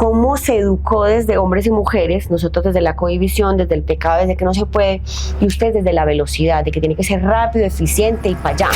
cómo se educó desde hombres y mujeres, nosotros desde la cohibición, desde el pecado, desde que no se puede, y ustedes desde la velocidad, de que tiene que ser rápido, eficiente y para allá.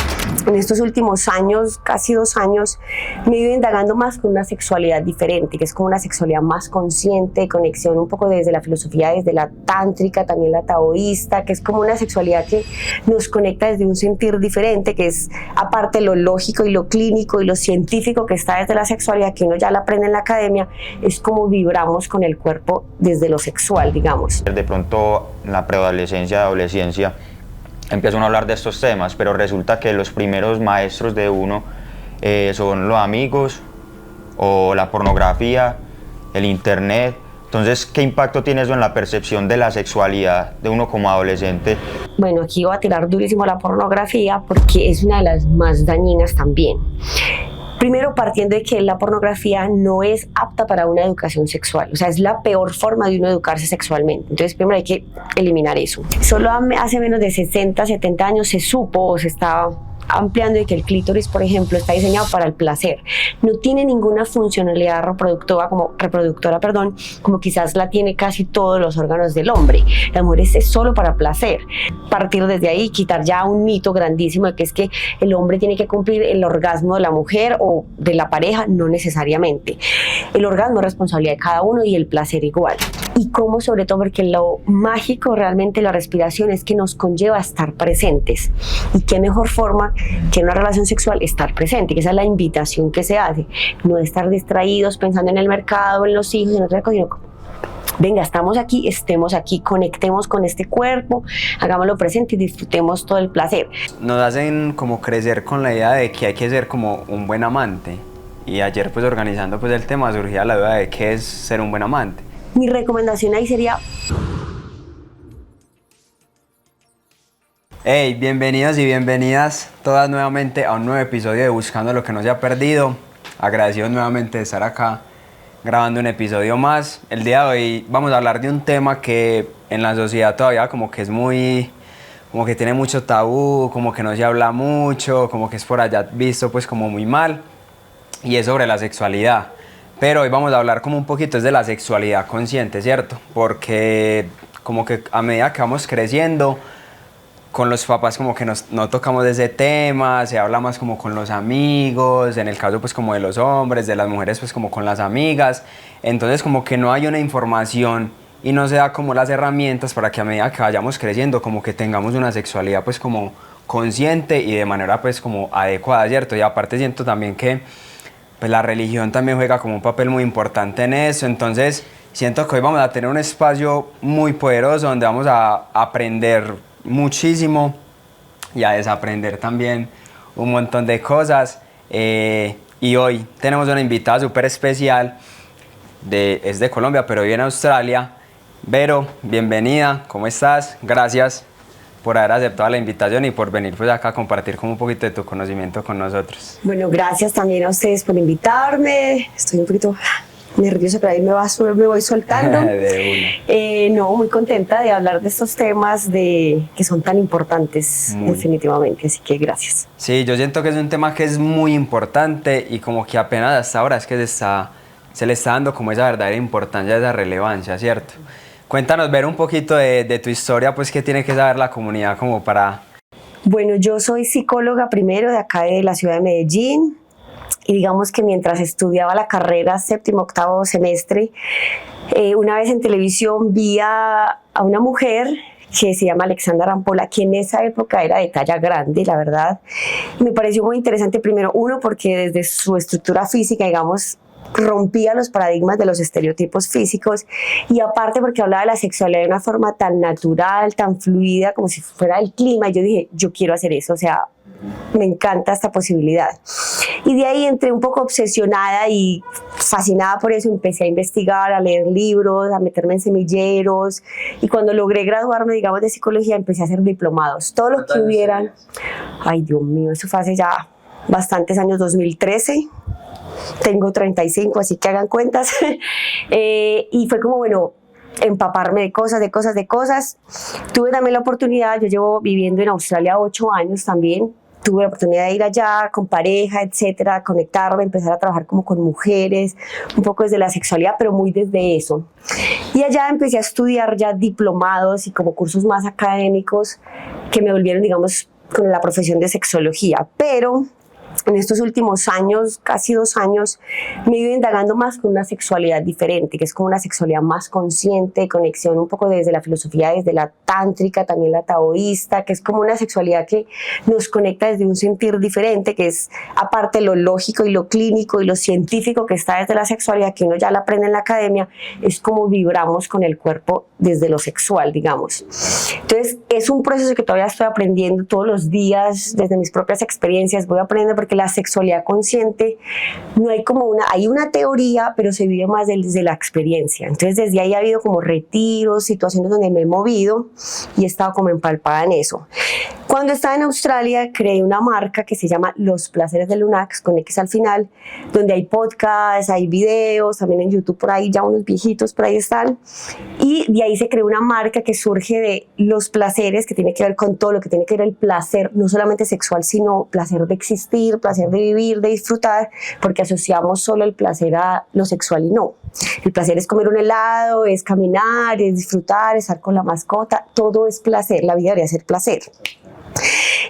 En estos últimos años, casi 2 años, me he ido indagando más con una sexualidad diferente, que es como una sexualidad más consciente, conexión un poco desde la filosofía, desde la tántrica, también la taoísta, que es como una sexualidad que nos conecta desde un sentir diferente, que es aparte lo lógico y lo clínico y lo científico que está desde la sexualidad, que uno ya la aprende en la academia, es como vibramos con el cuerpo desde lo sexual, digamos. De pronto en la preadolescencia, adolescencia, empieza uno a hablar de estos temas, pero resulta que los primeros maestros de uno son los amigos o la pornografía, el internet. Entonces, ¿qué impacto tiene eso en la percepción de la sexualidad de uno como adolescente? Bueno, aquí voy a tirar durísimo la pornografía porque es una de las más dañinas también. Primero, partiendo de que la pornografía no es apta para una educación sexual, o sea, es la peor forma de uno educarse sexualmente. Entonces, primero hay que eliminar eso. Solo hace menos de 60, 70 años se supo o se está ampliando de que el clítoris, por ejemplo, está diseñado para el placer. No tiene ninguna funcionalidad reproductora, como quizás la tiene casi todos los órganos del hombre. La mujer es solo para placer. Partir desde ahí, quitar ya un mito grandísimo de que es que el hombre tiene que cumplir el orgasmo de la mujer o de la pareja, no necesariamente. El orgasmo es responsabilidad de cada uno y el placer igual. Y cómo, sobre todo, porque lo mágico realmente la respiración es que nos conlleva a estar presentes. Y qué mejor forma que en una relación sexual estar presente, que esa es la invitación que se hace, no estar distraídos pensando en el mercado, en los hijos, en otra cosa, sino venga, estamos aquí, estemos aquí, conectemos con este cuerpo, hagámoslo presente y disfrutemos todo el placer. Nos hacen como crecer con la idea de que hay que ser como un buen amante, y ayer pues organizando pues el tema surgía la duda de qué es ser un buen amante. Mi recomendación ahí sería... Hey, bienvenidos y bienvenidas todas nuevamente a un nuevo episodio de Buscando lo que no se ha perdido. Agradecidos nuevamente de estar acá grabando un episodio más. El día de hoy vamos a hablar de un tema que en la sociedad todavía como que es muy... como que tiene mucho tabú, como que no se habla mucho, como que es por allá visto pues como muy mal, y es sobre la sexualidad. Pero hoy vamos a hablar como un poquito es de la sexualidad consciente, ¿cierto? Porque como que a medida que vamos creciendo, con los papás como que no tocamos ese tema, se habla más como con los amigos, en el caso pues como de los hombres, de las mujeres pues como con las amigas, entonces como que no hay una información y no se da como las herramientas para que a medida que vayamos creciendo como que tengamos una sexualidad pues como consciente y de manera pues como adecuada, ¿cierto? Y aparte siento también que pues la religión también juega como un papel muy importante en eso, entonces siento que hoy vamos a tener un espacio muy poderoso donde vamos a aprender muchísimo y a desaprender también un montón de cosas, y hoy tenemos una invitada súper especial, es de Colombia pero vive en Australia. Vero, bienvenida, ¿cómo estás? Gracias por haber aceptado la invitación y por venir pues acá a compartir como un poquito de tu conocimiento con nosotros. Bueno, gracias también a ustedes por invitarme. Estoy un poquito nerviosa, pero ahí me voy soltando. No, muy contenta de hablar de estos temas que son tan importantes, definitivamente, así que gracias. Sí, yo siento que es un tema que es muy importante y como que apenas hasta ahora es que se le está dando como esa verdadera importancia, esa relevancia, ¿cierto? Cuéntanos, Ver, un poquito de tu historia, pues, ¿qué tiene que saber la comunidad como para...? Bueno, yo soy psicóloga primero de acá de la ciudad de Medellín, y digamos que mientras estudiaba la carrera, 7º, 8º semestre, una vez en televisión vi a una mujer que se llama Alexandra Rampolla, que en esa época era de talla grande, la verdad, y me pareció muy interesante, primero, uno, porque desde su estructura física, digamos, rompía los paradigmas de los estereotipos físicos, y aparte porque hablaba de la sexualidad de una forma tan natural, tan fluida, como si fuera el clima, y yo dije, yo quiero hacer eso, o sea, me encanta esta posibilidad. Y de ahí entré un poco obsesionada y fascinada por eso, empecé a investigar, a leer libros, a meterme en semilleros, y cuando logré graduarme, digamos, de psicología, empecé a hacer diplomados, todo lo que hubieran. Ay, Dios mío, eso fue hace ya bastantes años, 2013. Tengo 35, así que hagan cuentas. Y fue como, bueno, empaparme de cosas. Tuve también la oportunidad, yo llevo viviendo en Australia 8 años también, tuve la oportunidad de ir allá con pareja, etcétera, conectarme, empezar a trabajar como con mujeres, un poco desde la sexualidad, pero muy desde eso. Y allá empecé a estudiar ya diplomados y como cursos más académicos que me volvieron, digamos, con la profesión de sexología, pero en estos últimos años, casi 2 años, me he ido indagando más con una sexualidad diferente, que es como una sexualidad más consciente, conexión un poco desde la filosofía, desde la tántrica, también la taoísta, que es como una sexualidad que nos conecta desde un sentir diferente, que es aparte lo lógico y lo clínico y lo científico que está desde la sexualidad, que uno ya la aprende en la academia, es como vibramos con el cuerpo desde lo sexual, digamos. Entonces, es un proceso que todavía estoy aprendiendo todos los días, desde mis propias experiencias, voy aprendiendo porque la sexualidad consciente no hay como hay una teoría, pero se vive más desde la experiencia. Entonces desde ahí ha habido como retiros, situaciones donde me he movido y he estado como empalpada en eso. Cuando estaba en Australia creé una marca que se llama Los Placeres de Lunax, con X al final, donde hay podcasts, hay videos, también en YouTube por ahí, ya unos viejitos por ahí están, y de ahí se creó una marca que surge de los placeres, que tiene que ver con todo lo que tiene que ver el placer, no solamente sexual, sino placer de existir, placer de vivir, de disfrutar, porque asociamos solo el placer a lo sexual y no. El placer es comer un helado, es caminar, es disfrutar, estar con la mascota, todo es placer, la vida debería ser placer.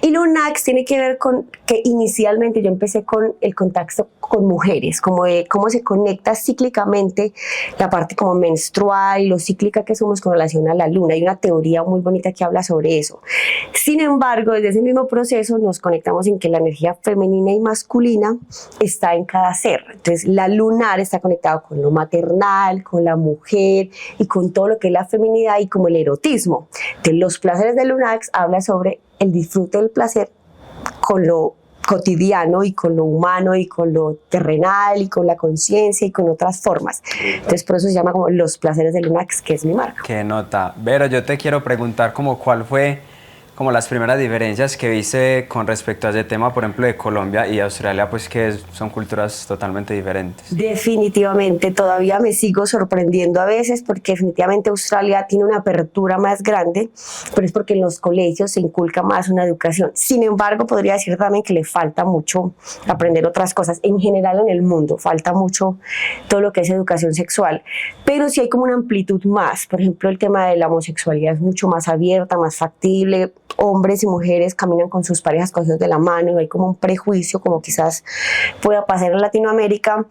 Y Lunax tiene que ver con que inicialmente yo empecé con el contacto con mujeres, como de cómo se conecta cíclicamente la parte como menstrual y lo cíclica que somos con relación a la luna. Hay una teoría muy bonita que habla sobre eso. Sin embargo, desde ese mismo proceso nos conectamos en que la energía femenina y masculina está en cada ser. Entonces, la lunar está conectada con lo maternal, con la mujer y con todo lo que es la feminidad y como el erotismo. Entonces, los placeres de Lunax habla sobre el disfrute del placer con lo cotidiano y con lo humano y con lo terrenal y con la conciencia y con otras formas. Entonces por eso se llama como Los Placeres de Lunax, que es mi marca. Qué nota. Vero, yo te quiero preguntar como cuál fue como las primeras diferencias que viste con respecto a ese tema, por ejemplo, de Colombia y Australia, pues que son culturas totalmente diferentes. Definitivamente, todavía me sigo sorprendiendo a veces porque definitivamente Australia tiene una apertura más grande, pero es porque en los colegios se inculca más una educación. Sin embargo, podría decir también que le falta mucho aprender otras cosas. En general en el mundo falta mucho todo lo que es educación sexual, pero sí hay como una amplitud más. Por ejemplo, el tema de la homosexualidad es mucho más abierta, más factible. Hombres y mujeres caminan con sus parejas cogidos de la mano, no hay como un prejuicio como quizás pueda pasar en Latinoamérica.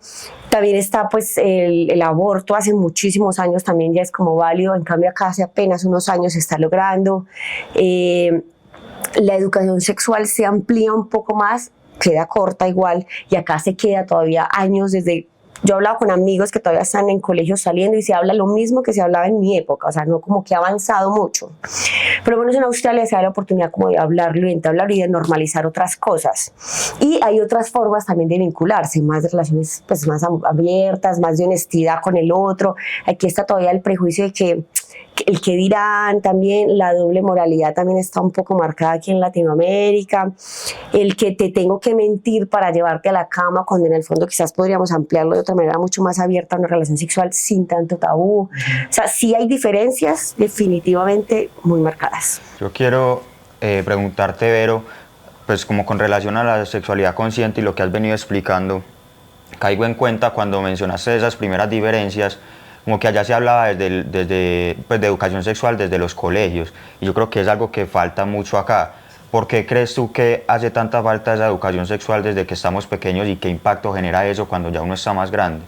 También está pues el aborto, hace muchísimos años también ya es como válido, en cambio acá hace apenas unos años se está logrando. La educación sexual se amplía un poco más, queda corta igual, y acá se queda todavía años desde... Yo he hablado con amigos que todavía están en colegios saliendo y se habla lo mismo que se hablaba en mi época, o sea, no como que ha avanzado mucho. Pero bueno, en Australia se da la oportunidad como de hablarlo y entablarlo y de normalizar otras cosas. Y hay otras formas también de vincularse, más de relaciones pues, más abiertas, más de honestidad con el otro. Aquí está todavía el prejuicio de que el que dirán, también la doble moralidad también está un poco marcada aquí en Latinoamérica, el que te tengo que mentir para llevarte a la cama, cuando en el fondo quizás podríamos ampliarlo de otra manera mucho más abierta a una relación sexual sin tanto tabú. O sea, sí hay diferencias definitivamente muy marcadas. Yo quiero preguntarte, Vero, pues como con relación a la sexualidad consciente y lo que has venido explicando, caigo en cuenta cuando mencionaste esas primeras diferencias, como que allá se hablaba desde pues de educación sexual desde los colegios, y yo creo que es algo que falta mucho acá. ¿Por qué crees tú que hace tanta falta esa educación sexual desde que estamos pequeños y qué impacto genera eso cuando ya uno está más grande?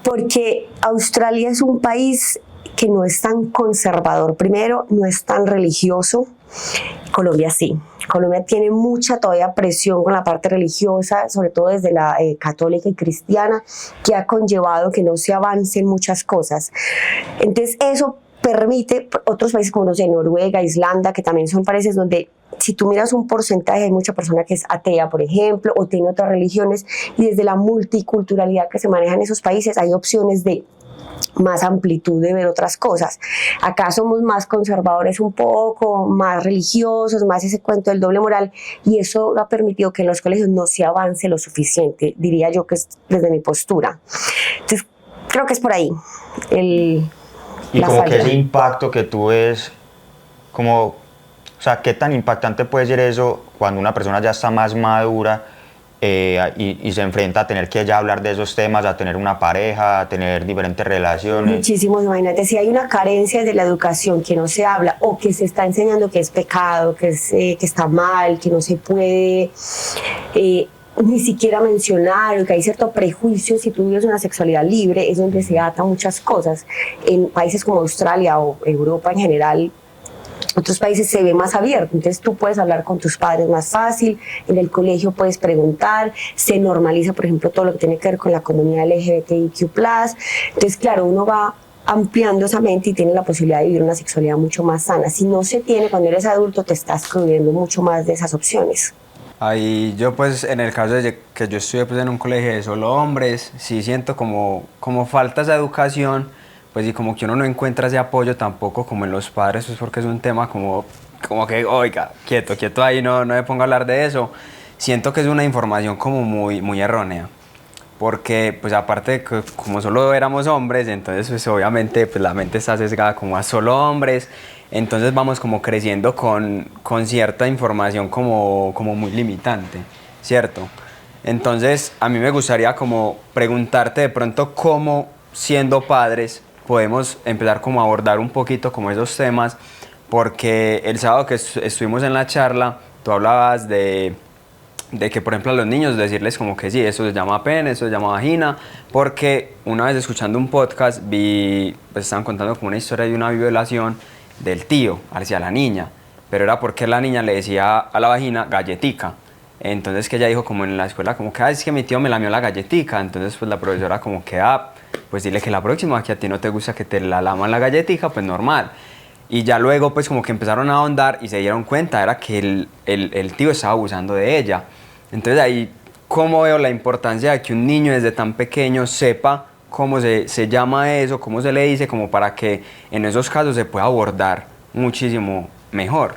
Porque Australia es un país que no es tan conservador, primero, no es tan religioso. Colombia sí. Colombia tiene mucha todavía presión con la parte religiosa, sobre todo desde la católica y cristiana, que ha conllevado que no se avancen muchas cosas. Entonces eso permite, otros países como, no sé, Noruega, Islanda, que también son países donde si tú miras un porcentaje, hay mucha persona que es atea, por ejemplo, o tiene otras religiones, y desde la multiculturalidad que se maneja en esos países hay opciones de más amplitud de ver otras cosas. Acá somos más conservadores un poco, más religiosos, más ese cuento del doble moral, y eso ha permitido que en los colegios no se avance lo suficiente, diría yo que es desde mi postura. Entonces, creo que es por ahí y como falta. Que ese impacto que tú ves, como, o sea, ¿qué tan impactante puede ser eso cuando una persona ya está más madura y se enfrenta a tener que ya hablar de esos temas, a tener una pareja, a tener diferentes relaciones? Muchísimo, imagínate, si hay una carencia de la educación que no se habla o que se está enseñando que es pecado, que está mal, que no se puede ni siquiera mencionar, o que hay cierto prejuicio si tú vives una sexualidad libre, es donde se atan muchas cosas. En países como Australia o Europa en general, otros países se ve más abierto, entonces tú puedes hablar con tus padres más fácil, en el colegio puedes preguntar, se normaliza, por ejemplo, todo lo que tiene que ver con la comunidad LGBTIQ+, entonces claro, uno va ampliando esa mente y tiene la posibilidad de vivir una sexualidad mucho más sana. Si no se tiene cuando eres adulto, te estás excluyendo mucho más de esas opciones. Ahí yo pues en el caso de que yo estudié pues en un colegio de solo hombres, sí siento como falta esa educación, pues y como que uno no encuentra ese apoyo tampoco como en los padres, pues porque es un tema como que, oiga, quieto ahí, no me pongo a hablar de eso. Siento que es una información como muy errónea, porque pues aparte de que como solo éramos hombres, entonces pues obviamente pues la mente está sesgada como a solo hombres, entonces vamos como creciendo con cierta información como muy limitante, ¿cierto? Entonces a mí me gustaría como preguntarte de pronto cómo siendo padres podemos empezar como a abordar un poquito como esos temas, porque el sábado que estuvimos en la charla, tú hablabas de que, por ejemplo, a los niños decirles como que sí, eso se llama pene, eso se llama vagina, porque una vez escuchando un podcast pues estaban contando como una historia de una violación del tío hacia la niña, pero era porque la niña le decía a la vagina galletica. Entonces que ella dijo como en la escuela como que es que mi tío me lamió la galletica, entonces pues la profesora como que pues dile que la próxima que a ti no te gusta que te la laman la galletica, pues normal. Y ya luego pues como que empezaron a ahondar y se dieron cuenta era que el tío estaba abusando de ella. Entonces ahí cómo veo la importancia de que un niño desde tan pequeño sepa cómo se llama eso, cómo se le dice, como para que en esos casos se pueda abordar muchísimo mejor.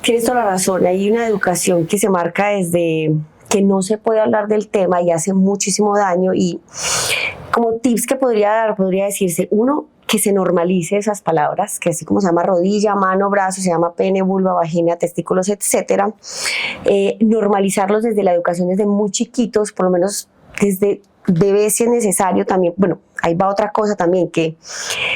Tienes toda la razón, hay una educación que se marca desde que no se puede hablar del tema y hace muchísimo daño, y como tips que podría decirse, uno, que se normalice esas palabras, que así como se llama rodilla, mano, brazo, se llama pene, vulva, vagina, testículos, etcétera. Normalizarlos desde la educación, desde muy chiquitos, por lo menos desde bebés si es necesario también. Bueno, ahí va otra cosa también, que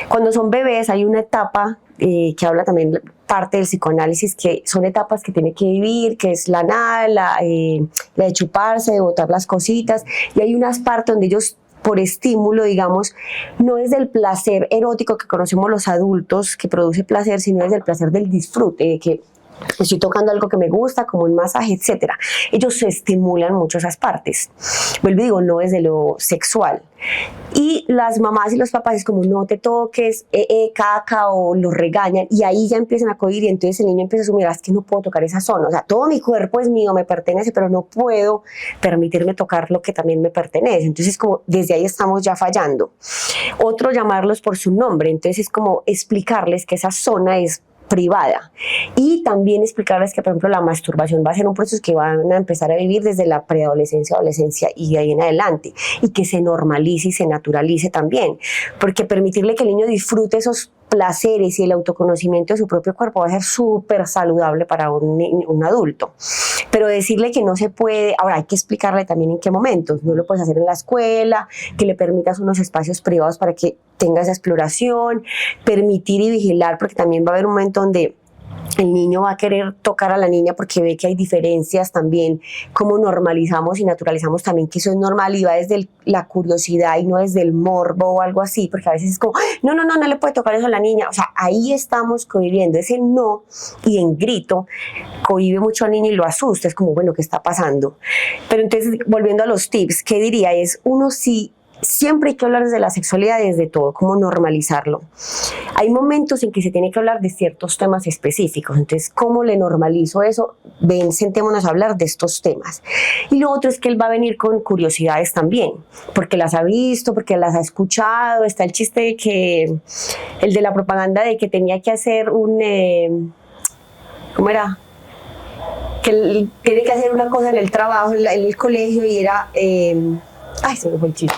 cuando son bebés hay una etapa que habla también parte del psicoanálisis, que son etapas que tiene que vivir, que es la nada, la de chuparse, de botar las cositas, y hay unas partes donde ellos por estímulo, digamos, no es del placer erótico que conocemos los adultos, que produce placer, sino es del placer del disfrute, de que estoy tocando algo que me gusta, como un masaje, etcétera. Ellos se estimulan mucho esas partes. Vuelvo y digo, no desde lo sexual. Y las mamás y los papás es como, no te toques, caca, o los regañan, y ahí ya empiezan a cohibir, y entonces el niño empieza a asumir, es que no puedo tocar esa zona, o sea, todo mi cuerpo es mío, me pertenece, pero no puedo permitirme tocar lo que también me pertenece. Entonces como desde ahí estamos ya fallando. Otro, llamarlos por su nombre, entonces es como explicarles que esa zona es privada, y también explicarles que, por ejemplo, la masturbación va a ser un proceso que van a empezar a vivir desde la preadolescencia, adolescencia y de ahí en adelante, y que se normalice y se naturalice también, porque permitirle que el niño disfrute esos placeres y el autoconocimiento de su propio cuerpo va a ser súper saludable para un adulto. Pero decirle que no se puede, ahora hay que explicarle también en qué momentos, no lo puedes hacer en la escuela, que le permitas unos espacios privados para que tenga esa exploración, permitir y vigilar, porque también va a haber un momento donde el niño va a querer tocar a la niña porque ve que hay diferencias también, como normalizamos y naturalizamos también que eso es normal, y va desde la curiosidad y no desde el morbo o algo así, porque a veces es como, no le puede tocar eso a la niña, o sea, ahí estamos cohibiendo ese no, y en grito cohibe mucho al niño y lo asusta, es como, bueno, ¿qué está pasando? Pero entonces, volviendo a los tips, ¿qué diría? Es, uno, sí, siempre hay que hablar desde la sexualidad, desde todo, cómo normalizarlo. Hay momentos en que se tiene que hablar de ciertos temas específicos, entonces, ¿cómo le normalizo eso? Ven, sentémonos a hablar de estos temas. Y lo otro es que él va a venir con curiosidades también, porque las ha visto, porque las ha escuchado. Está el chiste de que, el de la propaganda de que tenía que hacer ¿cómo era? Que él tiene que hacer una cosa en el trabajo, en el colegio, y era... ay, se me fue el chiste.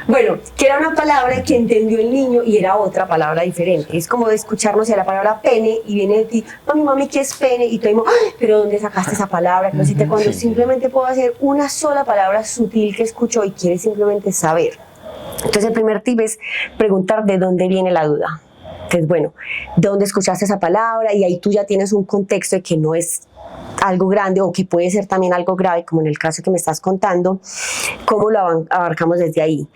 Bueno, que era una palabra que entendió el niño y era otra palabra diferente. Es como de escucharnos a la palabra pene y viene de ti, mami, ¿qué es pene? Y tú dices, ¡ay! ¿Pero dónde sacaste esa palabra? No sé, cuando simplemente puedo hacer una sola palabra sutil que escuchó y quiere simplemente saber. Entonces el primer tip es preguntar de dónde viene la duda. Entonces, bueno, ¿de dónde escuchaste esa palabra? Y ahí tú ya tienes un contexto de que no es algo grande o que puede ser también algo grave, como en el caso que me estás contando. ¿Cómo lo abarcamos desde ahí?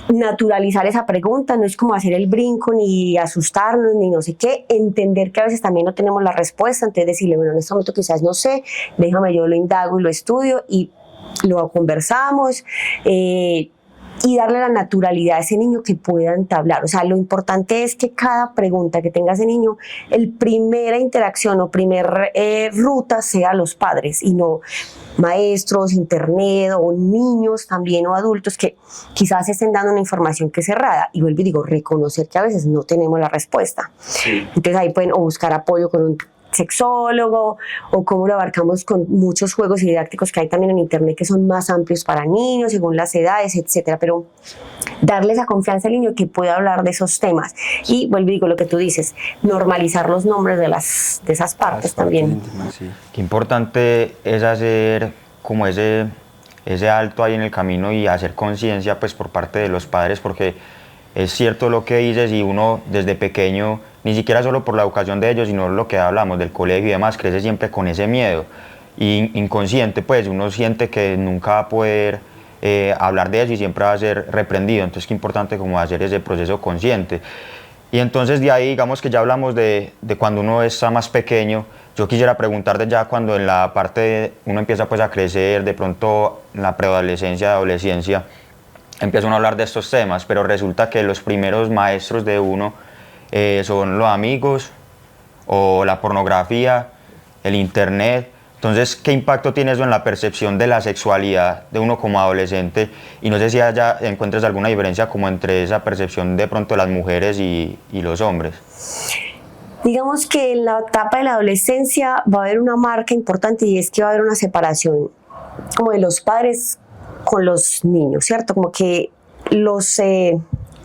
Naturalizar esa pregunta, no es como hacer el brinco, ni asustarnos, ni no sé qué, entender que a veces también no tenemos la respuesta, entonces decirle, bueno, en este momento quizás no sé, déjame yo lo indago y lo estudio y lo conversamos, y darle la naturalidad a ese niño que pueda entablar. O sea, lo importante es que cada pregunta que tenga ese niño, el primera interacción o primer ruta sea los padres y no maestros, internet o niños también o adultos que quizás estén dando una información que es errada. Y vuelvo y digo, reconocer que a veces no tenemos la respuesta. Sí. Entonces ahí pueden o buscar apoyo con un sexólogo o cómo lo abarcamos con muchos juegos didácticos que hay también en internet que son más amplios para niños según las edades, etcétera, pero darle esa confianza al niño que pueda hablar de esos temas y vuelvo y digo lo que tú dices, normalizar los nombres de esas partes también. Sí. Qué importante es hacer como ese alto ahí en el camino y hacer conciencia pues por parte de los padres, porque es cierto lo que dices y uno desde pequeño, ni siquiera solo por la educación de ellos, sino lo que hablamos del colegio y demás, crece siempre con ese miedo. Y inconsciente, pues uno siente que nunca va a poder hablar de eso y siempre va a ser reprendido. Entonces, qué importante como hacer ese proceso consciente. Y entonces de ahí, digamos que ya hablamos de cuando uno está más pequeño. Yo quisiera preguntarte ya cuando en la parte uno empieza pues a crecer, de pronto en la preadolescencia, adolescencia, empieza uno a hablar de estos temas, pero resulta que los primeros maestros de uno son los amigos o la pornografía, el internet. Entonces, ¿qué impacto tiene eso en la percepción de la sexualidad de uno como adolescente? Y no sé si allá encuentres alguna diferencia como entre esa percepción de pronto de las mujeres y los hombres. Digamos que en la etapa de la adolescencia va a haber una marca importante y es que va a haber una separación como de los padres con los niños, ¿cierto? Como que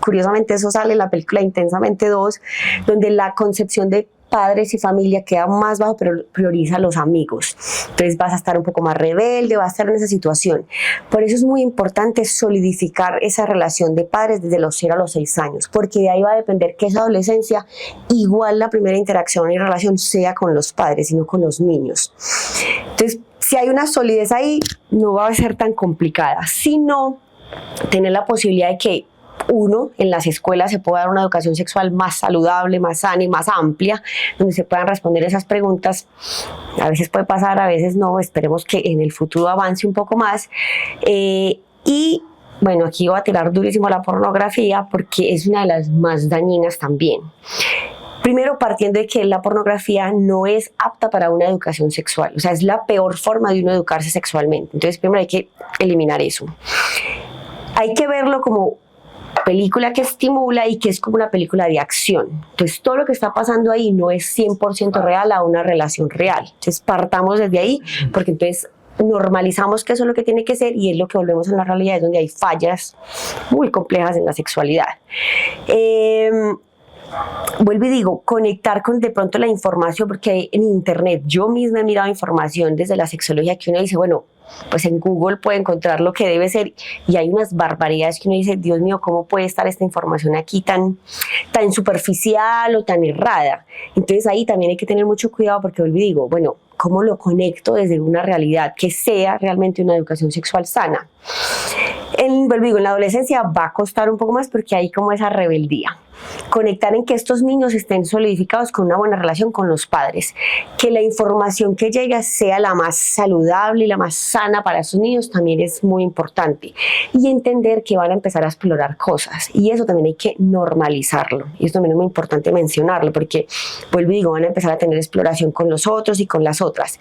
curiosamente eso sale en la película Intensamente 2, donde la concepción de padres y familia queda más bajo, pero prioriza a los amigos. Entonces vas a estar un poco más rebelde, vas a estar en esa situación. Por eso es muy importante solidificar esa relación de padres desde los 0 a los 6 años, porque de ahí va a depender que esa adolescencia, igual la primera interacción y relación sea con los padres y no con los niños. Entonces, si hay una solidez ahí, no va a ser tan complicada, sino tener la posibilidad de que uno, en las escuelas se pueda dar una educación sexual más saludable, más sana y más amplia, donde se puedan responder esas preguntas. A veces puede pasar, a veces no, esperemos que en el futuro avance un poco más. Y bueno, aquí voy a tirar durísimo la pornografía porque es una de las más dañinas también. Primero, partiendo de que la pornografía no es apta para una educación sexual, o sea, es la peor forma de uno educarse sexualmente. Entonces, primero hay que eliminar eso. Hay que verlo como película que estimula y que es como una película de acción. Entonces, todo lo que está pasando ahí no es 100% real a una relación real. Entonces, partamos desde ahí, porque entonces normalizamos que eso es lo que tiene que ser y es lo que volvemos a la realidad, es donde hay fallas muy complejas en la sexualidad. Vuelvo y digo, conectar con de pronto la información, porque en internet yo misma he mirado información desde la sexología que uno dice, bueno, pues en Google puede encontrar lo que debe ser y hay unas barbaridades que uno dice, Dios mío, ¿cómo puede estar esta información aquí tan superficial o tan errada? Entonces ahí también hay que tener mucho cuidado porque vuelvo y digo, bueno, ¿cómo lo conecto desde una realidad que sea realmente una educación sexual sana? Vuelvo y digo, en la adolescencia va a costar un poco más porque hay como esa rebeldía. Conectar en que estos niños estén solidificados con una buena relación con los padres, que la información que llega sea la más saludable y la más sana para esos niños también es muy importante, y entender que van a empezar a explorar cosas y eso también hay que normalizarlo y eso también es muy importante mencionarlo porque vuelvo y digo, van a empezar a tener exploración con los otros y con las otras.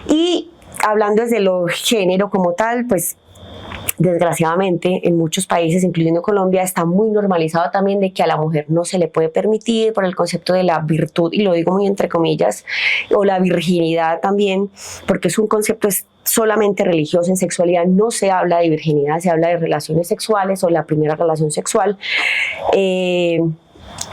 Y hablando desde lo género como tal, pues desgraciadamente en muchos países, incluyendo Colombia, está muy normalizado también de que a la mujer no se le puede permitir por el concepto de la virtud, y lo digo muy entre comillas, o la virginidad también, porque es un concepto solamente religiosa. En sexualidad no se habla de virginidad, se habla de relaciones sexuales o la primera relación sexual.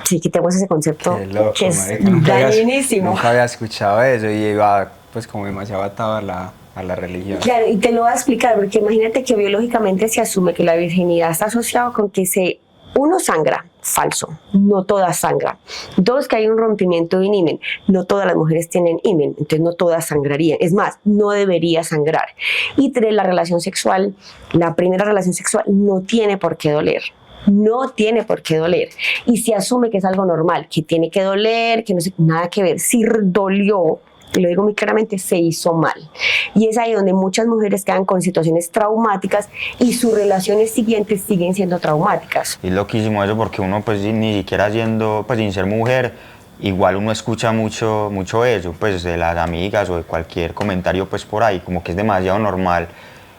Sí, quitemos ese concepto. Qué loco, que es marica, dañinísimo. nunca había escuchado eso y iba pues como demasiado atado a la religión. Claro, y te lo voy a explicar, porque imagínate que biológicamente se asume que la virginidad está asociada con que uno sangra, falso, no todas sangran. Dos, que hay un rompimiento de un himen, no todas las mujeres tienen himen, entonces no todas sangrarían, es más, no debería sangrar. Y tres, la relación sexual, la primera relación sexual no tiene por qué doler. No tiene por qué doler. Y se asume que es algo normal, que tiene que doler, que no sé, nada que ver. Si dolió, y lo digo muy claramente, se hizo mal. Y es ahí donde muchas mujeres quedan con situaciones traumáticas y sus relaciones siguientes siguen siendo traumáticas. Y es loquísimo eso porque uno pues ni siquiera siendo, pues sin ser mujer, igual uno escucha mucho eso, pues de las amigas o de cualquier comentario pues por ahí, como que es demasiado normal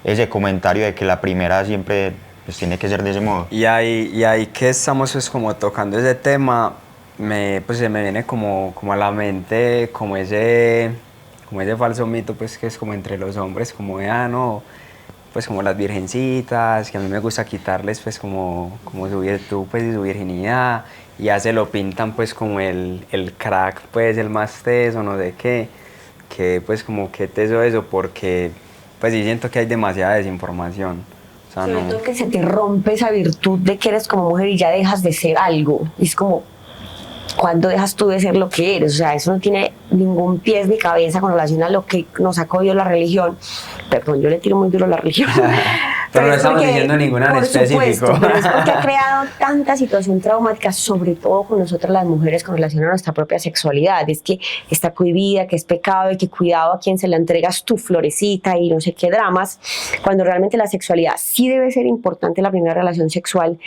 ese comentario de que la primera siempre pues tiene que ser de ese modo. Y ahí que estamos pues como tocando ese tema, pues se me viene como a la mente como ese falso mito pues que es como entre los hombres, como de no, pues como las virgencitas, que a mí me gusta quitarles pues como su virtud pues y su virginidad, y ya se lo pintan pues como el crack pues el más teso, no sé qué, que pues como que teso eso, porque pues sí siento que hay demasiada desinformación. O sea, Sobre no. todo que se te rompe esa virtud de que eres como mujer y ya dejas de ser algo. Es como, ¿cuándo dejas tú de ser lo que eres? O sea, eso no tiene ningún pies ni cabeza con relación a lo que nos sacó Dios la religión. Perdón, yo le tiro muy duro a la religión. Pero no es estamos porque, diciendo ninguna en por específico. supuesto, pero es porque ha creado tanta situación traumática, sobre todo con nosotras las mujeres con relación a nuestra propia sexualidad. Es que está cohibida, que es pecado y que cuidado a quien se la entregas tu florecita y no sé qué dramas, cuando realmente la sexualidad sí debe ser importante en la primera relación sexual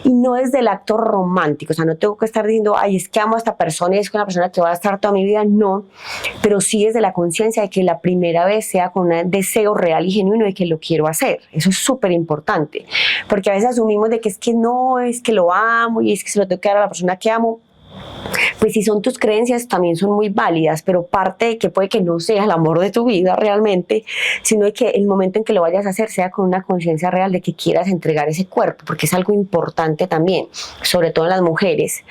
y no desde el acto romántico. O sea, no tengo que estar diciendo, ay, es que amo a esta persona y es con la persona que voy a estar toda mi vida, no, pero sí desde la conciencia de que la primera vez sea con un deseo real y genuino de que lo quiero hacer. Eso es súper importante, porque a veces asumimos de que es que no, es que lo amo y es que se lo tengo que dar a la persona que amo. Pues si son tus creencias también son muy válidas, pero parte de que puede que no sea el amor de tu vida realmente, sino de que el momento en que lo vayas a hacer sea con una conciencia real de que quieras entregar ese cuerpo, porque es algo importante también, sobre todo en las mujeres.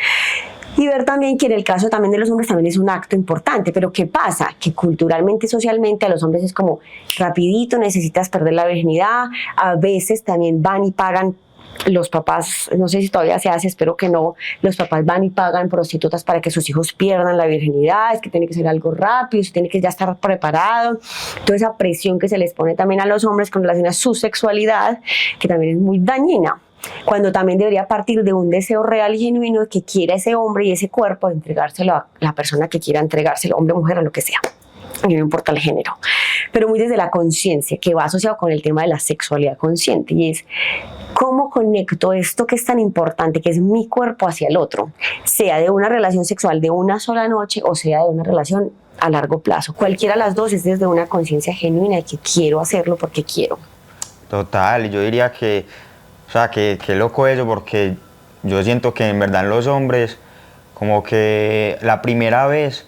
Y ver también que en el caso también de los hombres también es un acto importante, pero ¿qué pasa? Que culturalmente, socialmente a los hombres es como rapidito, necesitas perder la virginidad, a veces también van y pagan. Los papás, no sé si todavía se hace, espero que no, los papás van y pagan prostitutas para que sus hijos pierdan la virginidad, es que tiene que ser algo rápido, se tiene que ya estar preparado, toda esa presión que se les pone también a los hombres con relación a su sexualidad, que también es muy dañina, cuando también debería partir de un deseo real y genuino de que quiera ese hombre y ese cuerpo, de entregárselo a la persona que quiera entregárselo, hombre o mujer o lo que sea. Y no importa el género, pero muy desde la conciencia, que va asociado con el tema de la sexualidad consciente, y es cómo conecto esto que es tan importante, que es mi cuerpo hacia el otro, sea de una relación sexual de una sola noche o sea de una relación a largo plazo. Cualquiera de las dos es desde una conciencia genuina de que quiero hacerlo porque quiero. Total, yo diría que, o sea, que loco eso, porque yo siento que en verdad en los hombres, como que la primera vez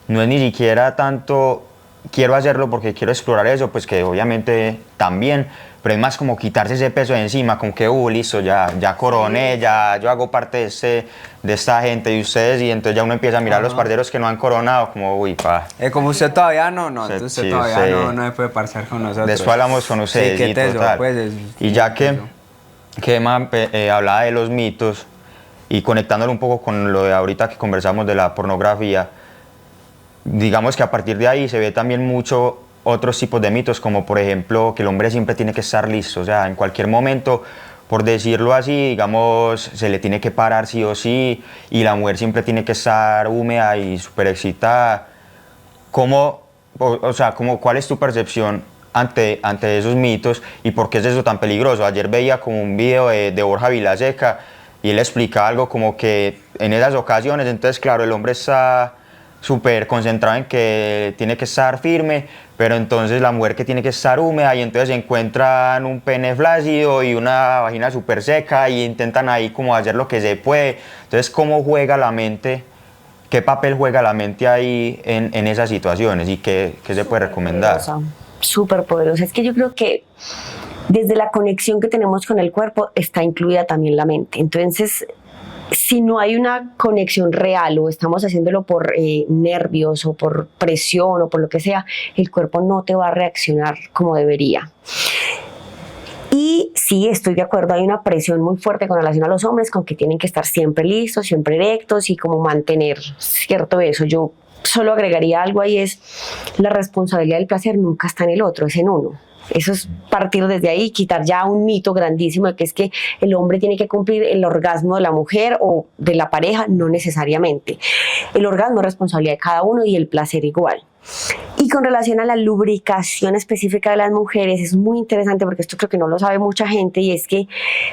no es ni siquiera tanto quiero hacerlo porque quiero explorar eso, pues que obviamente también, pero es más como quitarse ese peso de encima, como que listo, ya coroné, ya yo hago parte de esta gente y ustedes, y entonces ya uno empieza a mirar a los parceros que no han coronado, como uy, pa. Como usted todavía no, entonces usted sí, todavía sí. no se puede parciar con nosotros. Después hablamos con ustedes, sí, y total. Pues, y ya que Emma hablaba de los mitos y conectándolo un poco con lo de ahorita que conversamos de la pornografía, digamos que a partir de ahí se ve también mucho otros tipos de mitos, como por ejemplo que el hombre siempre tiene que estar listo, o sea, en cualquier momento, por decirlo así, digamos, se le tiene que parar sí o sí, y la mujer siempre tiene que estar húmeda y súper excitada. ¿Cuál es tu percepción ante esos mitos y por qué es eso tan peligroso? Ayer veía como un video de Borja Vilaseca y él explica algo como que en esas ocasiones, entonces claro, el hombre está súper concentrado en que tiene que estar firme, pero entonces la mujer que tiene que estar húmeda y entonces encuentran un pene flácido y una vagina súper seca y intentan ahí como hacer lo que se puede. Entonces, ¿cómo juega la mente? ¿Qué papel juega la mente ahí en esas situaciones y qué se puede recomendar? súper poderosa. Es que yo creo que desde la conexión que tenemos con el cuerpo está incluida también la mente. Entonces, si no hay una conexión real o estamos haciéndolo por nervios o por presión o por lo que sea, el cuerpo no te va a reaccionar como debería. Y sí, estoy de acuerdo, hay una presión muy fuerte con relación a los hombres, con que tienen que estar siempre listos, siempre erectos y como mantener cierto eso. Yo solo agregaría algo ahí, es la responsabilidad del placer nunca está en el otro, es en uno. Eso es partir desde ahí, quitar ya un mito grandísimo de que es que el hombre tiene que cumplir el orgasmo de la mujer o de la pareja, no necesariamente. El orgasmo es responsabilidad de cada uno y el placer igual. Y con relación a la lubricación específica de las mujeres, es muy interesante porque esto creo que no lo sabe mucha gente, y es que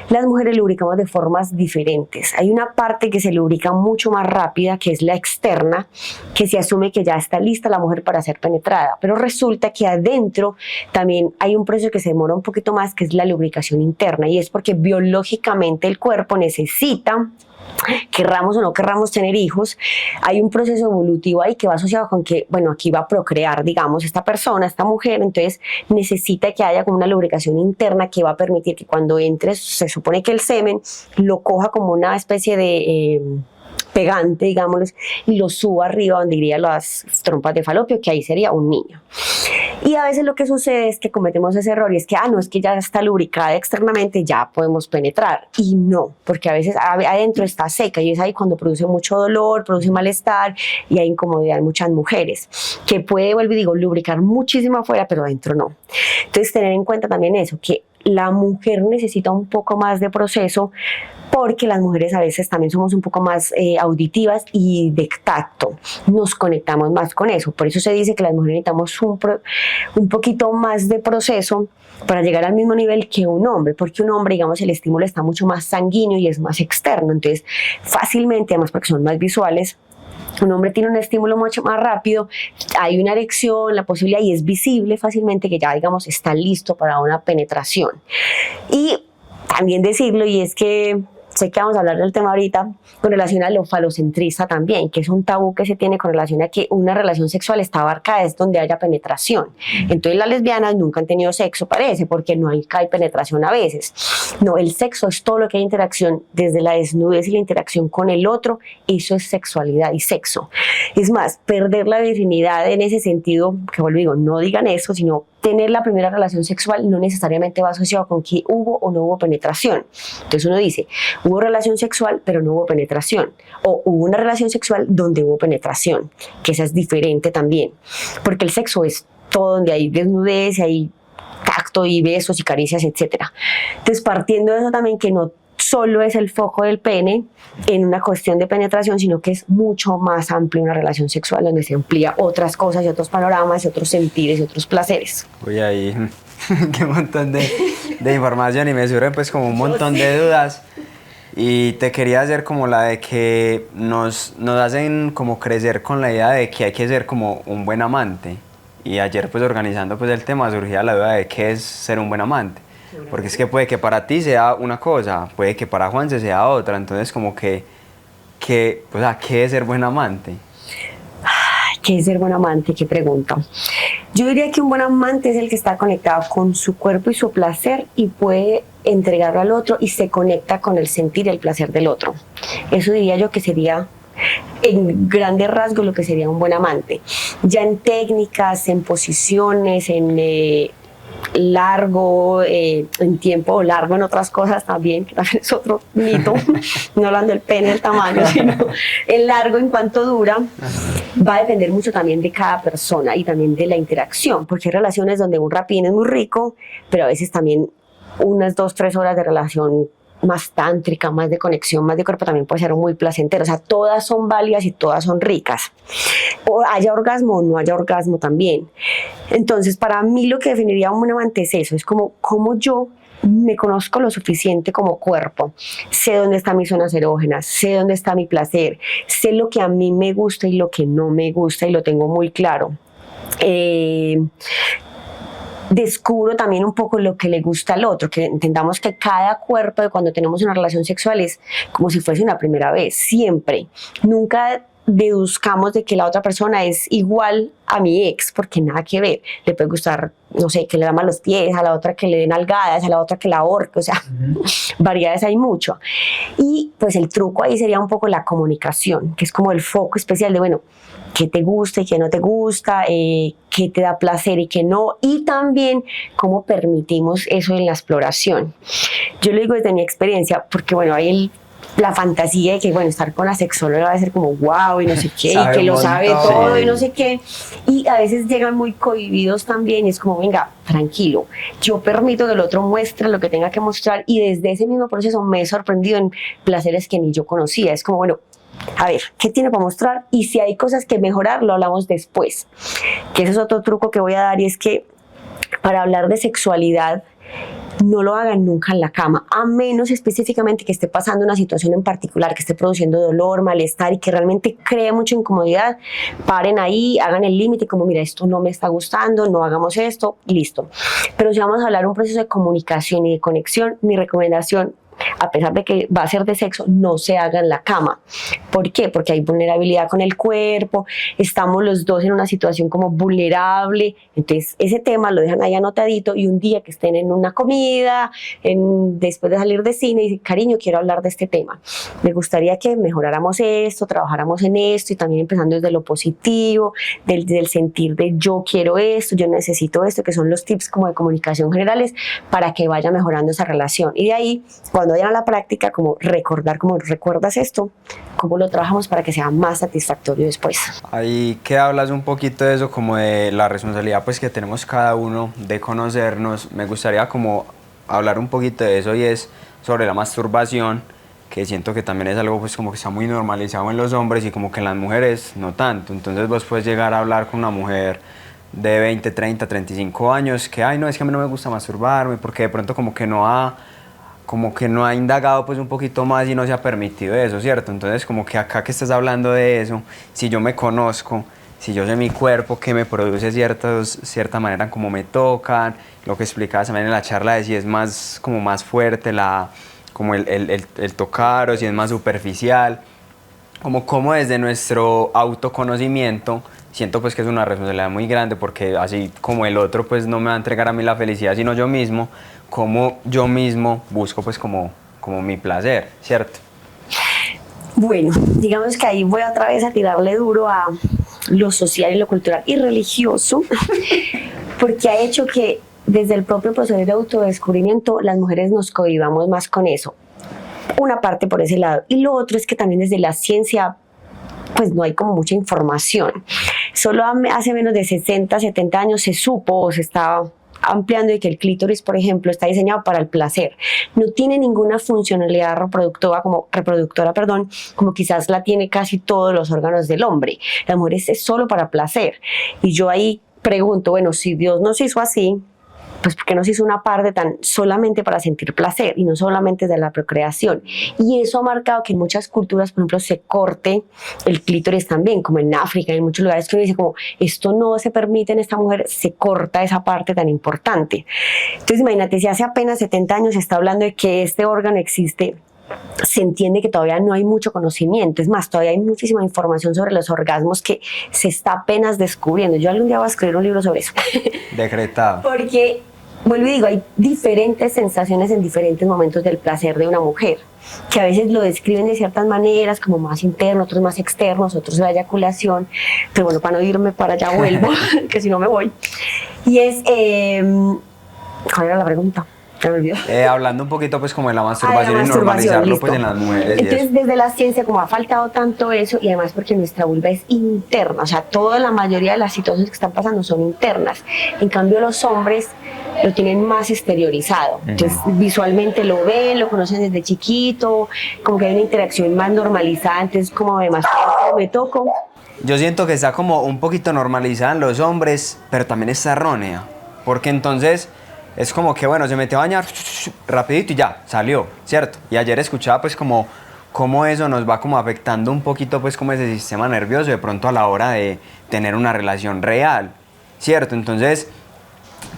las mujeres lubricamos de formas diferentes. Hay una parte que se lubrica mucho más rápida, que es la externa, que se asume que ya está lista la mujer para ser penetrada, pero resulta que adentro también hay un proceso que se demora un poquito más, que es la lubricación interna, y es porque biológicamente el cuerpo necesita, querramos o no querramos tener hijos, hay un proceso evolutivo ahí que va asociado con que, bueno, aquí va a procrear, digamos, esta persona, esta mujer, entonces necesita que haya como una lubricación interna que va a permitir que cuando entre, se supone que el semen lo coja como una especie de pegante, digámoslo, y lo suba arriba donde irían las trompas de falopio, que ahí sería un niño. Y a veces lo que sucede es que cometemos ese error y es que, no, es que ya está lubricada externamente, ya podemos penetrar. Y no, porque a veces adentro está seca y es ahí cuando produce mucho dolor, produce malestar y hay incomodidad en muchas mujeres, que puede, vuelvo y digo, lubricar muchísimo afuera, pero adentro no. Entonces, tener en cuenta también eso, que la mujer necesita un poco más de proceso, porque las mujeres a veces también somos un poco más auditivas y de tacto, nos conectamos más con eso. Por eso se dice que las mujeres necesitamos un poquito más de proceso para llegar al mismo nivel que un hombre, porque un hombre, digamos, el estímulo está mucho más sanguíneo y es más externo, entonces fácilmente, además porque son más visuales, un hombre tiene un estímulo mucho más rápido, hay una erección, la posibilidad, y es visible fácilmente que ya, digamos, está listo para una penetración. Y también decirlo, y es que sé que vamos a hablar del tema ahorita, con relación a lo falocentrista también, que es un tabú que se tiene con relación a que una relación sexual está abarcada es donde haya penetración. Entonces las lesbianas nunca han tenido sexo, parece, porque no hay penetración a veces. No, el sexo es todo lo que hay interacción, desde la desnudez y la interacción con el otro, eso es sexualidad y sexo. Es más, perder la virginidad en ese sentido, que vuelvo y digo, no digan eso, sino tener la primera relación sexual no necesariamente va asociado con que hubo o no hubo penetración. Entonces uno dice, hubo relación sexual pero no hubo penetración, o hubo una relación sexual donde hubo penetración, que esa es diferente también, porque el sexo es todo donde hay desnudez, hay tacto y besos y caricias, etcétera. Entonces, partiendo de eso también, que no solo es el foco del pene en una cuestión de penetración, sino que es mucho más amplio una relación sexual donde se amplía otras cosas y otros panoramas y otros sentires y otros placeres. Uy, ahí, qué montón de información, y me surgen pues como un montón de dudas, y te quería hacer como la de que nos hacen como crecer con la idea de que hay que ser como un buen amante, y ayer pues organizando pues el tema surgía la duda de qué es ser un buen amante. Porque es que puede que para ti sea una cosa, puede que para Juanse sea otra, entonces como que o sea, ¿qué es ser buen amante? ¿Qué es ser buen amante? ¿Qué pregunta? Yo diría que un buen amante es el que está conectado con su cuerpo y su placer y puede entregarlo al otro y se conecta con el sentir y el placer del otro. Eso diría yo que sería, en grandes rasgos, lo que sería un buen amante. Ya en técnicas, en posiciones, en largo, en tiempo largo, en otras cosas también, que también es otro mito, no hablando del pene, el tamaño, sino el largo en cuanto dura, va a depender mucho también de cada persona y también de la interacción, porque hay relaciones donde un rapidín es muy rico, pero a veces también unas 2-3 horas de relación más tántrica, más de conexión, más de cuerpo también puede ser muy placentero. O sea, todas son válidas y todas son ricas. O haya orgasmo o no haya orgasmo también. Entonces, para mí lo que definiría un buen amante es eso, es como yo me conozco lo suficiente como cuerpo, sé dónde están mis zonas erógenas, sé dónde está mi placer, sé lo que a mí me gusta y lo que no me gusta y lo tengo muy claro. Descubro también un poco lo que le gusta al otro, que entendamos que cada cuerpo de cuando tenemos una relación sexual es como si fuese una primera vez, siempre. Nunca deduzcamos de que la otra persona es igual a mi ex, porque nada que ver. Le puede gustar, no sé, que le lama los pies, a la otra que le den nalgadas, a la otra que la ahorque, o sea, variedades hay mucho. Y pues el truco ahí sería un poco la comunicación, que es como el foco especial de, bueno, qué te gusta y qué no te gusta, qué te da placer y qué no, y también cómo permitimos eso en la exploración. Yo lo digo desde mi experiencia, porque bueno, hay la fantasía de que, bueno, estar con la sexóloga va a ser como wow y no sé qué, y que lo sabe todo y no sé qué, y a veces llegan muy cohibidos también, y es como, venga, tranquilo, yo permito que el otro muestre lo que tenga que mostrar, y desde ese mismo proceso me he sorprendido en placeres que ni yo conocía. Es como, bueno, a ver, ¿qué tiene para mostrar? Y si hay cosas que mejorar, lo hablamos después. Que ese es otro truco que voy a dar, y es que para hablar de sexualidad, no lo hagan nunca en la cama, a menos específicamente que esté pasando una situación en particular, que esté produciendo dolor, malestar y que realmente cree mucha incomodidad. Paren ahí, hagan el límite, como mira, esto no me está gustando, no hagamos esto, listo. Pero si vamos a hablar de un proceso de comunicación y de conexión, mi recomendación, a pesar de que va a ser de sexo, no se haga en la cama. ¿Por qué? Porque hay vulnerabilidad con el cuerpo, estamos los dos en una situación como vulnerable, entonces ese tema lo dejan ahí anotadito, y un día que estén en una comida, después de salir de cine, dicen, cariño, quiero hablar de este tema, me gustaría que mejoráramos esto, trabajáramos en esto, y también empezando desde lo positivo, del sentir de yo quiero esto, yo necesito esto, que son los tips como de comunicación generales para que vaya mejorando esa relación. Y de ahí, cuando vayan a la práctica, como recordar, como recuerdas esto, cómo lo trabajamos para que sea más satisfactorio después. Ahí que hablas un poquito de eso, como de la responsabilidad pues que tenemos cada uno de conocernos. Me gustaría como hablar un poquito de eso, y es sobre la masturbación, que siento que también es algo pues como que está muy normalizado en los hombres y como que en las mujeres no tanto. Entonces vos puedes llegar a hablar con una mujer de 20, 30, 35 años que, ay no, es que a mí no me gusta masturbarme, porque de pronto como que no ha indagado pues un poquito más y no se ha permitido eso, ¿cierto? Entonces como que acá que estás hablando de eso, si yo me conozco, si yo sé mi cuerpo, que me produce cierta manera como me tocan, lo que explicabas también en la charla de si es más, como más fuerte como el tocar, o si es más superficial, como desde nuestro autoconocimiento, siento pues que es una responsabilidad muy grande, porque así como el otro pues no me va a entregar a mí la felicidad, sino yo mismo, como yo mismo busco pues como mi placer, ¿cierto? Bueno, digamos que ahí voy otra vez a tirarle duro a lo social y lo cultural y religioso, porque ha hecho que desde el propio proceso de autodescubrimiento las mujeres nos cohibamos más con eso. Una parte por ese lado. Y lo otro es que también desde la ciencia pues no hay como mucha información. Solo hace menos de 60, 70 años se supo, o se está ampliando, de que el clítoris, por ejemplo, está diseñado para el placer. No tiene ninguna funcionalidad reproductora, como quizás la tiene casi todos los órganos del hombre. La mujer es solo para placer. Y yo ahí pregunto, bueno, si Dios nos hizo así, pues porque nos hizo una parte tan solamente para sentir placer y no solamente de la procreación. Y eso ha marcado que en muchas culturas, por ejemplo, se corte el clítoris también, como en África, en muchos lugares que uno dice como esto no se permite en esta mujer, se corta esa parte tan importante. Entonces imagínate, si hace apenas 70 años se está hablando de que este órgano existe, se entiende que todavía no hay mucho conocimiento. Es más, todavía hay muchísima información sobre los orgasmos que se está apenas descubriendo. Yo algún día voy a escribir un libro sobre eso. Decretado. Porque, vuelvo y digo, hay diferentes sensaciones en diferentes momentos del placer de una mujer, que a veces lo describen de ciertas maneras, como más interno, otros más externos, otros la eyaculación. Pero bueno, para no irme para allá vuelvo, que si no me voy. Y es, ¿cuál era la pregunta? Se me olvidó. Hablando un poquito pues como de la masturbación, y normalizarlo listo. pues en las mujeres. Entonces desde la ciencia como ha faltado tanto eso, y además porque nuestra vulva es interna, o sea, toda la mayoría de las situaciones que están pasando son internas. En cambio los hombres lo tienen más exteriorizado, entonces visualmente lo ven, lo conocen desde chiquito, como que hay una interacción más normalizada, entonces como de más me toco. Yo siento que está como un poquito normalizada en los hombres, pero también está errónea, porque entonces es como que, bueno, se metió a bañar rapidito y ya, salió, ¿cierto? Y ayer escuchaba pues como cómo eso nos va como afectando un poquito pues como ese sistema nervioso de pronto a la hora de tener una relación real, ¿cierto? Entonces,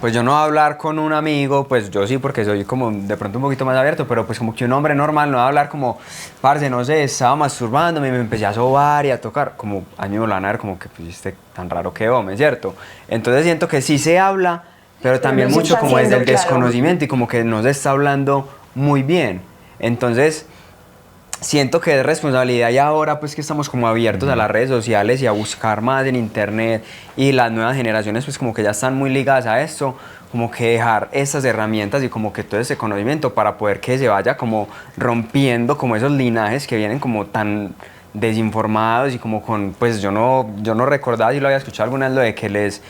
pues yo no voy a hablar con un amigo, pues yo sí, porque soy como de pronto un poquito más abierto, pero pues como que un hombre normal no va a hablar como, parce, no sé, estaba masturbándome y me empecé a sobar y a tocar, como a mí me lo van a ver como que pues tan raro que hombre, ¿cierto? Entonces siento que sí se habla, pero también no se mucho está como desde el haciendo, claro. desconocimiento y como que no se está hablando muy bien. Entonces siento que es responsabilidad y ahora pues que estamos como abiertos a las redes sociales y a buscar más en internet y las nuevas generaciones pues como que ya están muy ligadas a esto, como que dejar esas herramientas y como que todo ese conocimiento para poder que se vaya como rompiendo como esos linajes que vienen como tan desinformados y como con, pues yo no recordaba si lo había escuchado alguna vez lo de que les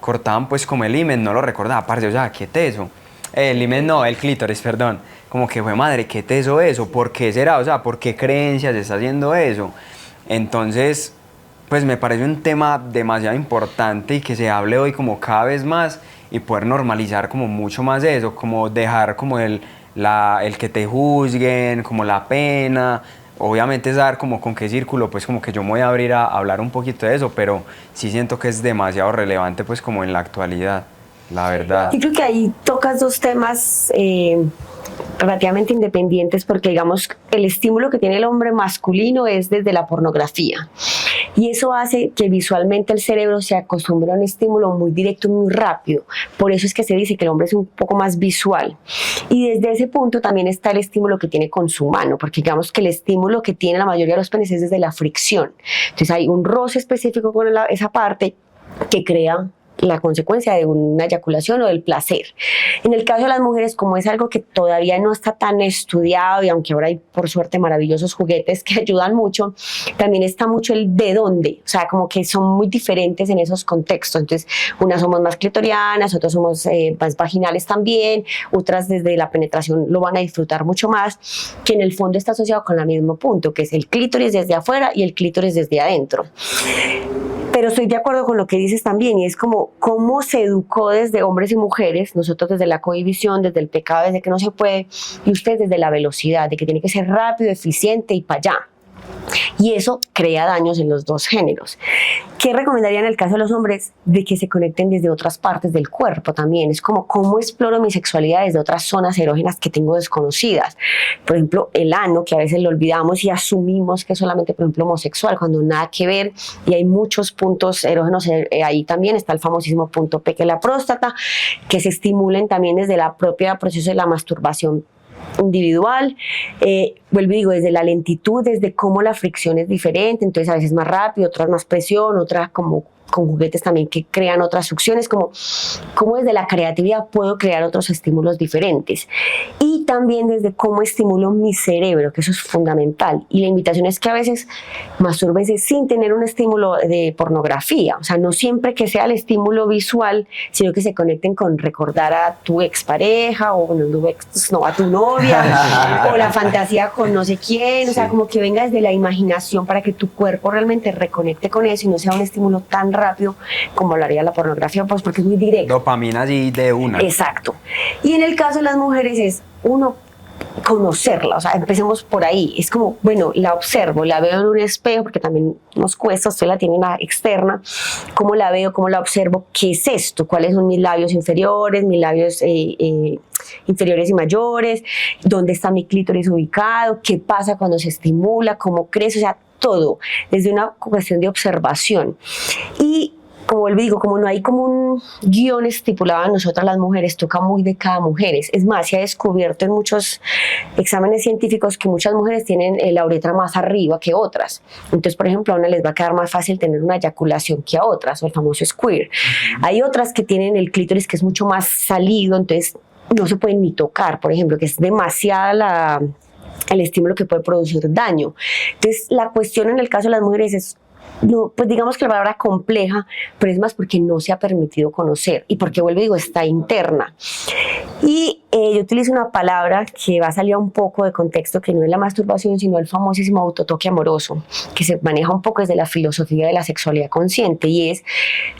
cortaban pues como el himen, no lo recordaba, parce, o sea, qué teso. El himen no, el clítoris, perdón. Como que fue madre, qué teso eso, ¿por qué será? O sea, ¿por qué creencias está haciendo eso? Entonces, pues me parece un tema demasiado importante y que se hable hoy como cada vez más y poder normalizar como mucho más eso, como dejar como el que te juzguen, como la pena. Obviamente saber como con qué círculo, pues como que yo me voy a abrir a hablar un poquito de eso, pero sí siento que es demasiado relevante pues como en la actualidad, la verdad. Yo creo que ahí tocas dos temas relativamente independientes, porque digamos el estímulo que tiene el hombre masculino es desde la pornografía y eso hace que visualmente el cerebro se acostumbre a un estímulo muy directo, muy rápido. Por eso es que se dice que el hombre es un poco más visual, y desde ese punto también está el estímulo que tiene con su mano, porque digamos que el estímulo que tiene la mayoría de los penes es desde la fricción. Entonces hay un roce específico con esa parte que crea la consecuencia de una eyaculación o del placer. En el caso de las mujeres, como es algo que todavía no está tan estudiado, y aunque ahora hay por suerte maravillosos juguetes que ayudan mucho, también está mucho el de dónde, o sea, como que son muy diferentes en esos contextos. Entonces, unas somos más clitorianas, otras somos más vaginales también, otras desde la penetración lo van a disfrutar mucho más, que en el fondo está asociado con el mismo punto, que es el clítoris desde afuera y el clítoris desde adentro. Pero estoy de acuerdo con lo que dices también, y es como cómo se educó desde hombres y mujeres, nosotros desde la cohibición, desde el pecado, desde que no se puede, y ustedes desde la velocidad, de que tiene que ser rápido, eficiente y para allá. Y eso crea daños en los dos géneros. ¿Qué recomendaría en el caso de los hombres? De que se conecten desde otras partes del cuerpo también. Es como cómo exploro mi sexualidad desde otras zonas erógenas que tengo desconocidas. Por ejemplo, el ano, que a veces lo olvidamos y asumimos que es solamente, por ejemplo, homosexual, cuando nada que ver, y hay muchos puntos erógenos ahí también. Está el famosísimo punto P, que es la próstata, que se estimulen también desde la propia proceso de la masturbación individual. Vuelvo y digo, desde la lentitud, desde cómo la fricción es diferente, entonces a veces más rápido, otras más presión, otras como con juguetes también que crean otras succiones, como desde la creatividad puedo crear otros estímulos diferentes, y también desde cómo estimulo mi cerebro, que eso es fundamental. Y la invitación es que a veces mastúrbense sin tener un estímulo de pornografía, o sea, no siempre que sea el estímulo visual, sino que se conecten con recordar a tu expareja, o bueno, no, a tu novia, o la fantasía con no sé quién, o sea, como que venga desde la imaginación para que tu cuerpo realmente reconecte con eso y no sea un estímulo tan rápido como lo haría la pornografía, pues porque es muy directo. Dopamina así de una. Exacto. Y en el caso de las mujeres es uno conocerla, o sea, empecemos por ahí. Es como, bueno, la observo, la veo en un espejo, porque también nos cuesta, usted la tiene una externa, cómo la veo, cómo la observo, qué es esto, cuáles son mis labios inferiores, mis labios inferiores y mayores, dónde está mi clítoris ubicado, qué pasa cuando se estimula, cómo crece, o sea, todo, desde una cuestión de observación. Y como vuelvo y digo, como no hay como un guión estipulado a nosotras las mujeres, toca muy de cada mujer. Es más, se ha descubierto en muchos exámenes científicos que muchas mujeres tienen la uretra más arriba que otras. Entonces, por ejemplo, a una les va a quedar más fácil tener una eyaculación que a otras, o el famoso squirt. Hay otras que tienen el clítoris que es mucho más salido, entonces no se pueden ni tocar, por ejemplo, que es demasiada el estímulo que puede producir daño. Entonces, la cuestión en el caso de las mujeres es, no, pues digamos que la palabra compleja, pero es más porque no se ha permitido conocer y porque, vuelvo y digo, está interna. Y yo utilizo una palabra que va a salir un poco de contexto, que no es la masturbación, sino el famosísimo autotoque amoroso, que se maneja un poco desde la filosofía de la sexualidad consciente, y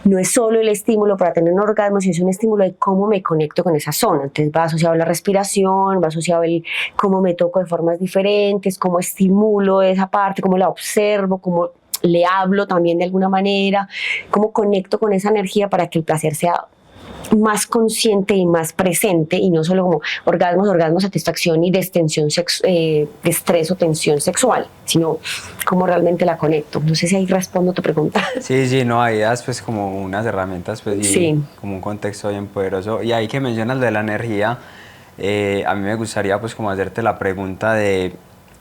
no es solo el estímulo para tener un orgasmo, sino es un estímulo de cómo me conecto con esa zona. Entonces va asociado a la respiración, va asociado a cómo me toco de formas diferentes, cómo estimulo esa parte, cómo la observo, cómo le hablo también de alguna manera, cómo conecto con esa energía para que el placer sea más consciente y más presente, y no solo como orgasmo, satisfacción y destensión de estrés o tensión sexual, sino cómo realmente la conecto. No sé si ahí respondo tu pregunta. Sí, no, ahí das pues como unas herramientas pues, y sí, como un contexto bien poderoso. Y ahí que mencionas de la energía, a mí me gustaría pues como hacerte la pregunta de,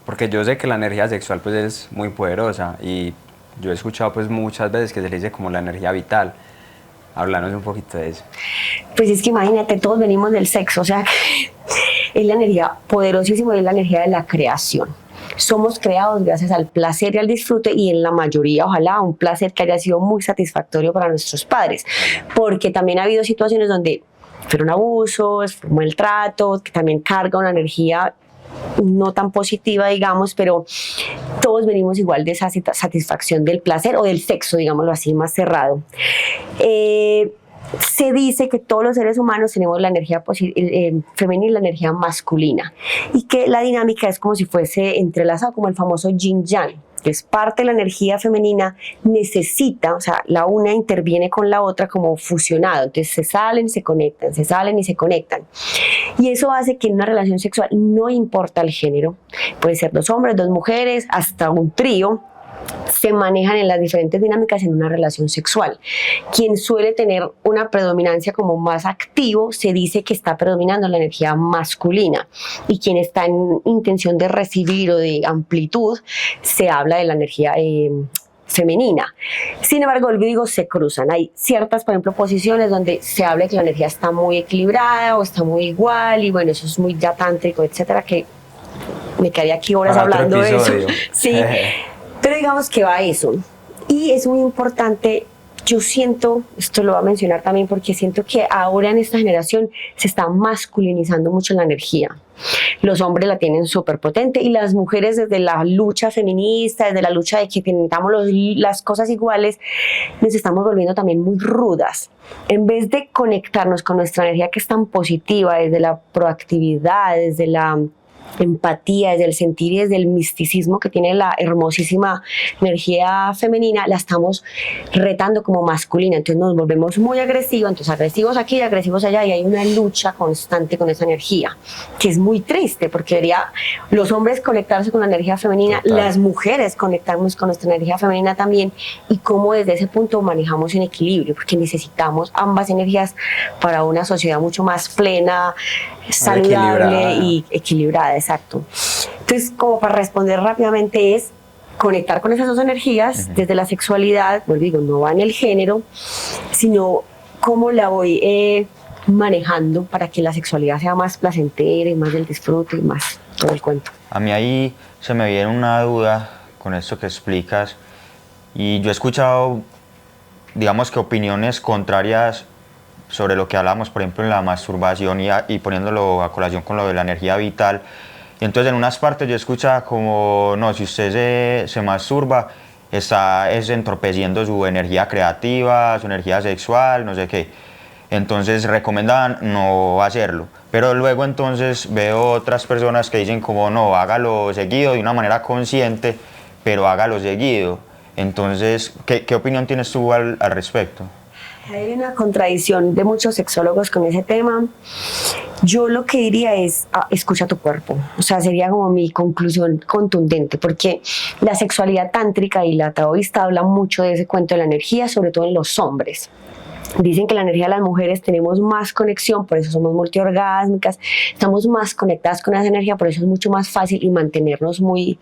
porque yo sé que la energía sexual pues es muy poderosa y yo he escuchado pues muchas veces que se le dice como la energía vital. Háblanos un poquito de eso. Pues es que imagínate, todos venimos del sexo, o sea, es la energía poderosísima, es la energía de la creación. Somos creados gracias al placer y al disfrute, y en la mayoría, ojalá, un placer que haya sido muy satisfactorio para nuestros padres, porque también ha habido situaciones donde fueron abusos, fue maltrato, que también carga una energía no tan positiva, digamos, pero todos venimos igual de esa satisfacción del placer o del sexo, digámoslo así, más cerrado. Se dice que todos los seres humanos tenemos la energía femenina y la energía masculina, y que la dinámica es como si fuese entrelazado, como el famoso yin-yang, que es parte de la energía femenina, necesita, o sea, la una interviene con la otra como fusionado, entonces se salen, se conectan, se salen y se conectan. Y eso hace que en una relación sexual, no importa el género, puede ser 2 hombres, 2 mujeres, hasta un trío, se manejan en las diferentes dinámicas en una relación sexual. Quien suele tener una predominancia como más activo, se dice que está predominando la energía masculina, y quien está en intención de recibir o de amplitud, se habla de la energía femenina. Sin embargo, digo, se cruzan. Hay ciertas, por ejemplo, posiciones donde se habla de que la energía está muy equilibrada o está muy igual, y bueno, eso es muy ya tántrico, etcétera, que me quedaría aquí horas hablando de eso. Sí. Pero digamos que va a eso. Y es muy importante, yo siento, esto lo voy a mencionar también porque siento que ahora en esta generación se está masculinizando mucho la energía. Los hombres la tienen súper potente, y las mujeres, desde la lucha feminista, desde la lucha de que tengamos las cosas iguales, nos estamos volviendo también muy rudas. En vez de conectarnos con nuestra energía, que es tan positiva, desde la proactividad, desde la empatía, desde el sentir y desde el misticismo que tiene la hermosísima energía femenina, la estamos retando como masculina. Entonces nos volvemos muy agresivos, entonces agresivos aquí y agresivos allá, y hay una lucha constante con esa energía, que es muy triste, porque debería los hombres conectarse con la energía femenina, total, las mujeres conectarnos con nuestra energía femenina también, y cómo desde ese punto manejamos en equilibrio, porque necesitamos ambas energías para una sociedad mucho más plena, saludable y equilibrada, exacto. Entonces, como para responder rápidamente, es conectar con esas 2 energías desde la sexualidad. Pues digo, no va en el género, sino cómo la voy manejando para que la sexualidad sea más placentera y más del disfrute y más todo el cuento. A mí ahí se me viene una duda con esto que explicas, y yo he escuchado, digamos que opiniones contrarias sobre lo que hablamos, por ejemplo, en la masturbación, y poniéndolo a colación con lo de la energía vital. Y entonces en unas partes yo escuchaba como, no, si usted se masturba, está entorpeciendo su energía creativa, su energía sexual, no sé qué. Entonces recomendaban no hacerlo. Pero luego entonces veo otras personas que dicen como, no, hágalo seguido, de una manera consciente, pero hágalo seguido. Entonces, ¿qué opinión tienes tú al respecto? Hay una contradicción de muchos sexólogos con ese tema. Yo lo que diría es, escucha tu cuerpo. O sea, sería como mi conclusión contundente, porque la sexualidad tántrica y la taoísta hablan mucho de ese cuento de la energía, sobre todo en los hombres. Dicen que la energía de las mujeres tenemos más conexión, por eso somos multiorgásmicas, estamos más conectadas con esa energía, por eso es mucho más fácil y mantenernos muy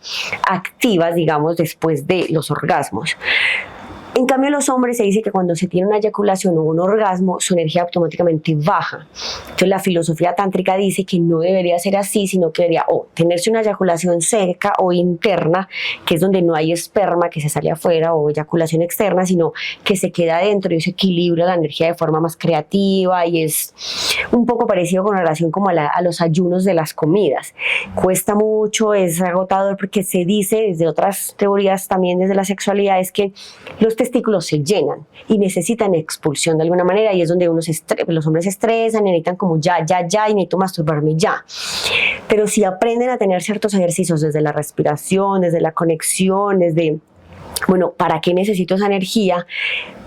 activas, digamos, después de los orgasmos. En cambio, los hombres se dice que cuando se tiene una eyaculación o un orgasmo, su energía automáticamente baja. Entonces, la filosofía tántrica dice que no debería ser así, sino que debería o tenerse una eyaculación seca o interna, que es donde no hay esperma que se sale afuera, o eyaculación externa, sino que se queda adentro, y eso equilibra la energía de forma más creativa, y es un poco parecido con relación como a los ayunos de las comidas. Cuesta mucho, es agotador, porque se dice desde otras teorías, también desde la sexualidad, es que los testículos se llenan y necesitan expulsión de alguna manera, y es donde los hombres se estresan y necesitan como ya, y necesito masturbarme ya. Pero si aprenden a tener ciertos ejercicios desde la respiración, desde la conexión, desde bueno, ¿para qué necesito esa energía?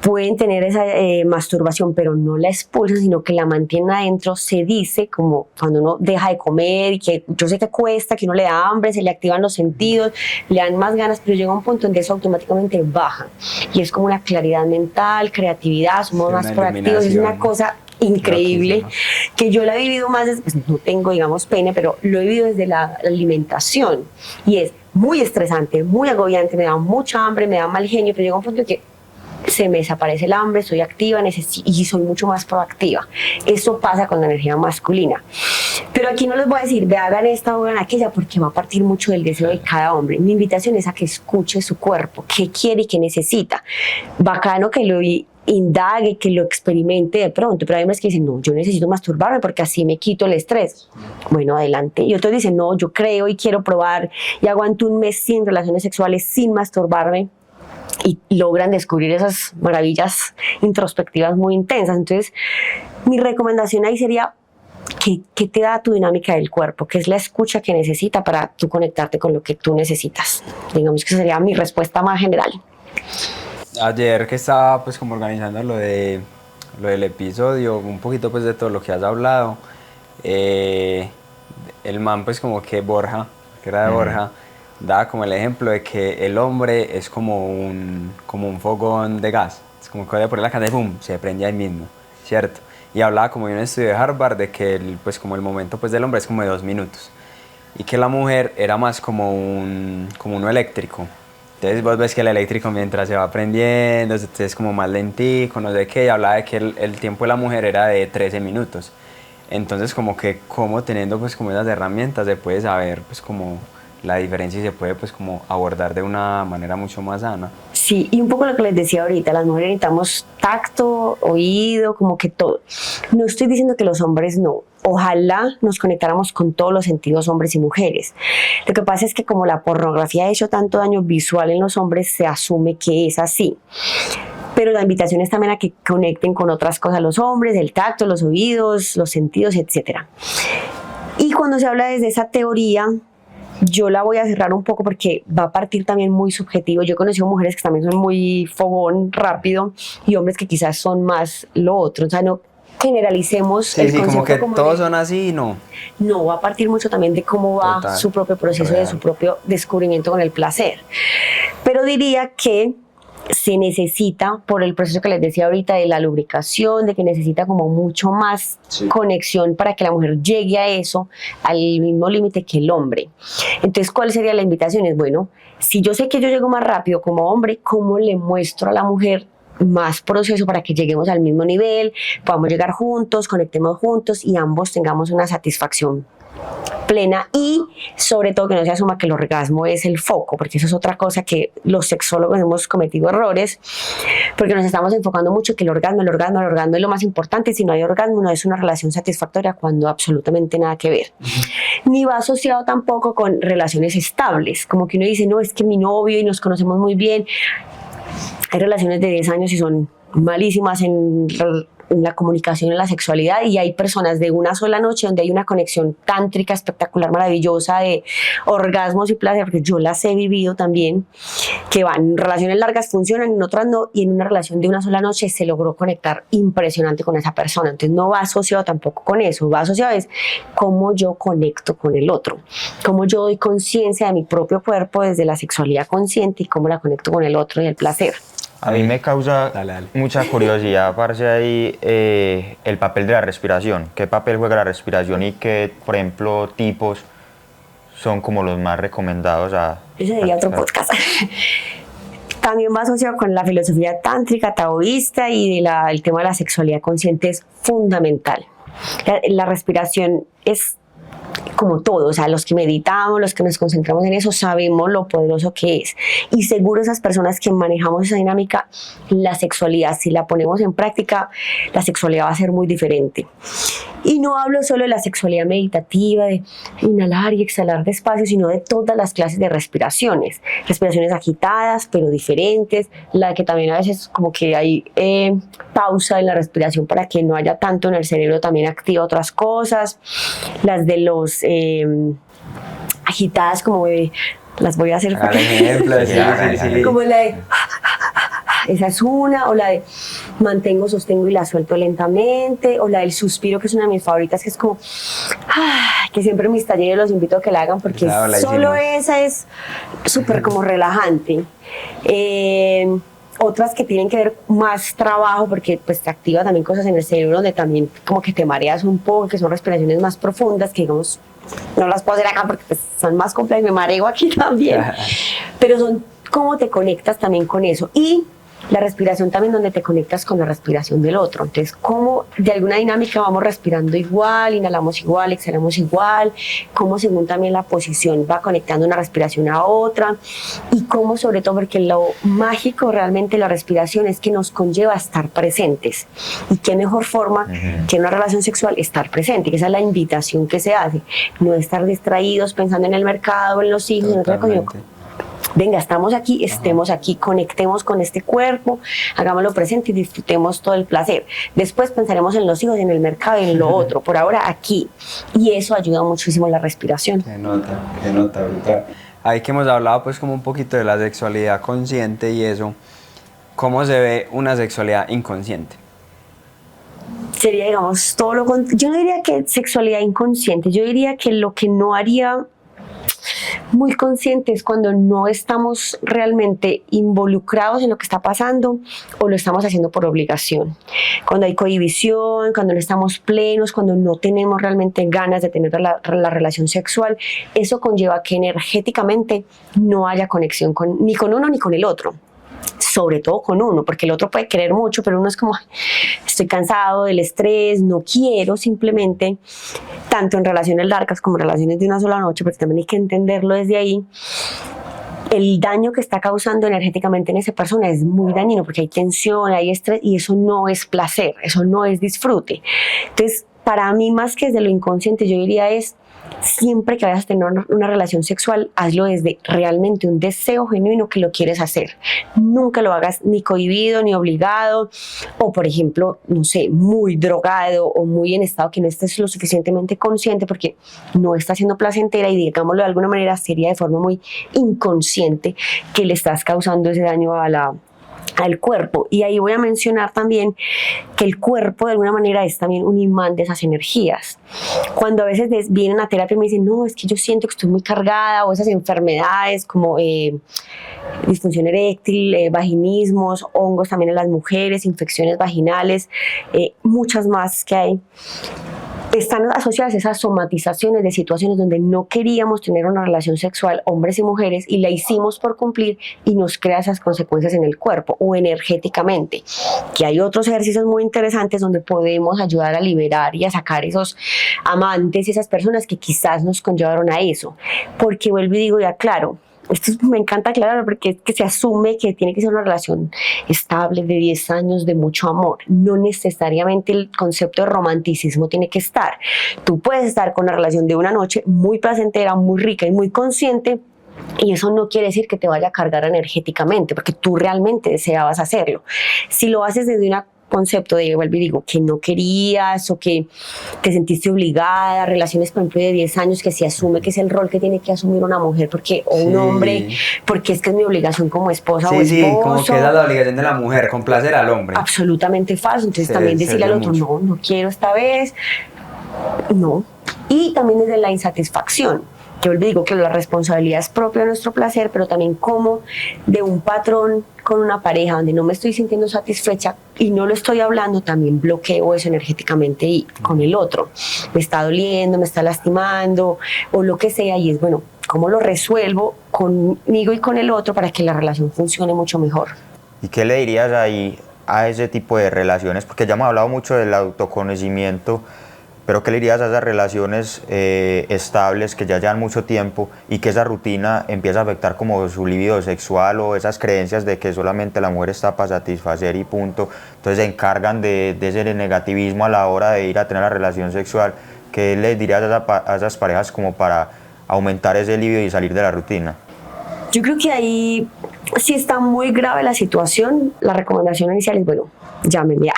Pueden tener esa masturbación, pero no la expulsan, sino que la mantienen adentro. Se dice, como cuando uno deja de comer, y que yo sé que cuesta, que uno le da hambre, se le activan los sentidos, le dan más ganas, pero llega un punto en que eso automáticamente baja. Y es como una claridad mental, creatividad, somos más proactivos, es una cosa increíble, que yo la he vivido más, pues no tengo, digamos, pene, pero lo he vivido desde la alimentación, y es muy estresante, muy agobiante, me da mucha hambre, me da mal genio, pero llega un punto en que se me desaparece el hambre, estoy activa y soy mucho más proactiva. Eso pasa con la energía masculina. Pero aquí no les voy a decir, hagan esta o hagan aquella, porque va a partir mucho del deseo de cada hombre. Mi invitación es a que escuche su cuerpo, qué quiere y qué necesita. Bacano que lo indague, que lo experimente de pronto, pero hay hombres que dicen, no, yo necesito masturbarme porque así me quito el estrés. Bueno, adelante. Y otros dicen, no, yo creo y quiero probar y aguanto un mes sin relaciones sexuales, sin masturbarme, y logran descubrir esas maravillas introspectivas muy intensas. Entonces, mi recomendación ahí sería, ¿qué te da tu dinámica del cuerpo? ¿Qué es la escucha que necesita para tú conectarte con lo que tú necesitas? Digamos que esa sería mi respuesta más general. Ayer que estaba pues como organizando lo del episodio, un poquito pues de todo lo que has hablado, el man pues como que Borja, que era de Borja, daba como el ejemplo de que el hombre es como un fogón de gas. Es como que voy a poner la candela y ¡pum! Se prende ahí mismo, ¿cierto? Y hablaba como de un estudio de Harvard de que pues como el momento pues del hombre es como de 2 minutos. Y que la mujer era más como uno eléctrico. Entonces vos ves que el eléctrico mientras se va prendiendo, es como más lentico, no sé qué, y hablaba de que el tiempo de la mujer era de 13 minutos. Entonces como teniendo pues como esas herramientas se puede saber pues como la diferencia y se puede pues como abordar de una manera mucho más sana. Sí, y un poco lo que les decía ahorita, las mujeres necesitamos tacto, oído, como que todo. No estoy diciendo que los hombres no. Ojalá nos conectáramos con todos los sentidos, hombres y mujeres. Lo que pasa es que como la pornografía ha hecho tanto daño visual en los hombres, se asume que es así. Pero la invitación es también a que conecten con otras cosas los hombres, el tacto, los oídos, los sentidos, etc. Y cuando se habla desde esa teoría, yo la voy a cerrar un poco porque va a partir también muy subjetivo. Yo he conocido mujeres que también son muy fogón, rápido, y hombres que quizás son más lo otro. O sea, no generalicemos el concepto como que todos son así, no. No, va a partir mucho también de cómo va su propio proceso, de su propio descubrimiento con el placer. Pero diría que se necesita, por el proceso que les decía ahorita de la lubricación, de que necesita como mucho más conexión para que la mujer llegue a eso, al mismo límite que el hombre. Entonces, ¿cuál sería la invitación? Es, bueno, si yo sé que yo llego más rápido como hombre, ¿cómo le muestro a la mujer más proceso para que lleguemos al mismo nivel, podamos llegar juntos, conectemos juntos y ambos tengamos una satisfacción plena? Y sobre todo que no se asuma que el orgasmo es el foco, porque eso es otra cosa que los sexólogos hemos cometido errores, porque nos estamos enfocando mucho que el orgasmo es lo más importante, y si no hay orgasmo no es una relación satisfactoria, cuando absolutamente nada que ver. Ni va asociado tampoco con relaciones estables, como que uno dice, no, es que mi novio y nos conocemos muy bien. Hay relaciones de 10 años y son malísimas en la comunicación, en la sexualidad, y hay personas de una sola noche donde hay una conexión tántrica espectacular, maravillosa, de orgasmos y placer, porque yo las he vivido también, que van, relaciones largas funcionan, en otras no, y en una relación de una sola noche se logró conectar impresionante con esa persona. Entonces no va asociado tampoco con eso, va asociado es cómo yo conecto con el otro, cómo yo doy conciencia de mi propio cuerpo desde la sexualidad consciente y cómo la conecto con el otro y el placer. A mí me causa mucha curiosidad, parce, ahí el papel de la respiración. ¿Qué papel juega la respiración y qué, por ejemplo, tipos son como los más recomendados a... Ese sería otro podcast. También va asociado con la filosofía tántrica, taoísta, y el tema de la sexualidad consciente es fundamental. La respiración es como todo, o sea, los que meditamos, los que nos concentramos en eso, sabemos lo poderoso que es. Y seguro esas personas que manejamos esa dinámica, la sexualidad, si la ponemos en práctica, la sexualidad va a ser muy diferente. Y no hablo solo de la sexualidad meditativa, de inhalar y exhalar despacio, sino de todas las clases de respiraciones. Respiraciones agitadas, pero diferentes, la que también a veces como que hay pausa en la respiración para que no haya tanto en el cerebro, también activa otras cosas. Las de los agitadas como de Las voy a hacer. Al ejemplo, sí, sí, sí. Como la de... Esa es una, o la de mantengo, sostengo y la suelto lentamente, o la del suspiro, que es una de mis favoritas, que es como, que siempre en mis talleres los invito a que la hagan porque Claro, la solo hicimos. esa es súper como relajante. Otras que tienen que ver más trabajo porque pues te activa también cosas en el cerebro donde también como que te mareas un poco, que son respiraciones más profundas, que digamos no las puedo hacer acá porque pues, son más complejas, me mareo aquí también, pero son cómo te conectas también con eso. Y la respiración también donde te conectas con la respiración del otro. Entonces, cómo de alguna dinámica vamos respirando igual, inhalamos igual, exhalamos igual, cómo según también la posición va conectando una respiración a otra y cómo sobre todo, porque lo mágico realmente de la respiración es que nos conlleva a estar presentes. Y qué mejor forma que en una relación sexual estar presente, que esa es la invitación que se hace. No estar distraídos pensando en el mercado, en los hijos, en otra cosa. Venga, estamos aquí, estemos aquí, conectemos con este cuerpo, hagámoslo presente y disfrutemos todo el placer. Después pensaremos en los hijos, en el mercado y en lo otro. Por ahora, aquí. Y eso ayuda muchísimo a la respiración. Qué nota, brutal. Ahí que hemos hablado pues como un poquito de la sexualidad consciente y eso, ¿cómo se ve una sexualidad inconsciente? Sería, digamos, todo lo contrario. Yo no diría que sexualidad inconsciente, yo diría que lo que no haría muy consciente es cuando no estamos realmente involucrados en lo que está pasando o lo estamos haciendo por obligación. Cuando hay cohibición, cuando no estamos plenos, cuando no tenemos realmente ganas de tener la relación sexual, eso conlleva que energéticamente no haya conexión ni con uno ni con el otro. Sobre todo con uno, porque el otro puede querer mucho, pero uno es como, estoy cansado del estrés, no quiero, simplemente, tanto en relaciones largas como en relaciones de una sola noche, porque también hay que entenderlo desde ahí, el daño que está causando energéticamente en esa persona es muy dañino, porque hay tensión, hay estrés, y eso no es placer, eso no es disfrute. Entonces, para mí, más que desde lo inconsciente, yo diría es, siempre que vayas a tener una relación sexual, hazlo desde realmente un deseo genuino que lo quieres hacer. Nunca lo hagas ni cohibido, ni obligado, o por ejemplo, no sé, muy drogado o muy en estado que no estés lo suficientemente consciente porque no está siendo placentera y digámoslo de alguna manera sería de forma muy inconsciente que le estás causando ese daño al cuerpo. Y ahí voy a mencionar también que el cuerpo de alguna manera es también un imán de esas energías. Cuando a veces vienen a terapia y me dicen, no, es que yo siento que estoy muy cargada, o esas enfermedades como disfunción eréctil, vaginismos, hongos también en las mujeres, infecciones vaginales, muchas más que hay, están asociadas a esas somatizaciones de situaciones donde no queríamos tener una relación sexual, hombres y mujeres, y la hicimos por cumplir y nos crea esas consecuencias en el cuerpo o energéticamente. Que hay otros ejercicios muy interesantes donde podemos ayudar a liberar y a sacar esos amantes y esas personas que quizás nos conllevaron a eso. Porque vuelvo y digo, ya claro, esto me encanta aclarar porque es que se asume que tiene que ser una relación estable de 10 años de mucho amor. No necesariamente el concepto de romanticismo tiene que estar. Tú puedes estar con una relación de una noche muy placentera, muy rica y muy consciente, y eso no quiere decir que te vaya a cargar energéticamente porque tú realmente deseabas hacerlo. Si lo haces desde una concepto de, vuelvo y digo, que no querías o que te sentiste obligada, relaciones por ejemplo de 10 años que se asume que es el rol que tiene que asumir una mujer porque, o un hombre, porque es que es mi obligación como esposa o esposo. Sí, como que esa es la obligación de la mujer, complacer al hombre. Absolutamente falso, entonces también decirle al otro, no quiero esta vez, no. Y también desde la insatisfacción. Yo digo que la responsabilidad es propia de nuestro placer, pero también como de un patrón con una pareja donde no me estoy sintiendo satisfecha y no lo estoy hablando, también bloqueo eso energéticamente y con el otro. Me está doliendo, me está lastimando o lo que sea y es bueno, ¿cómo lo resuelvo conmigo y con el otro para que la relación funcione mucho mejor? ¿Y qué le dirías ahí a ese tipo de relaciones? Porque ya hemos hablado mucho del autoconocimiento, pero ¿qué le dirías a esas relaciones estables que ya llevan mucho tiempo y que esa rutina empieza a afectar como su libido sexual o esas creencias de que solamente la mujer está para satisfacer y punto? Entonces se encargan de ese negativismo a la hora de ir a tener la relación sexual. ¿Qué les dirías a esas parejas como para aumentar ese libido y salir de la rutina? Yo creo que ahí Si está muy grave la situación, la recomendación inicial es, bueno, llámenme,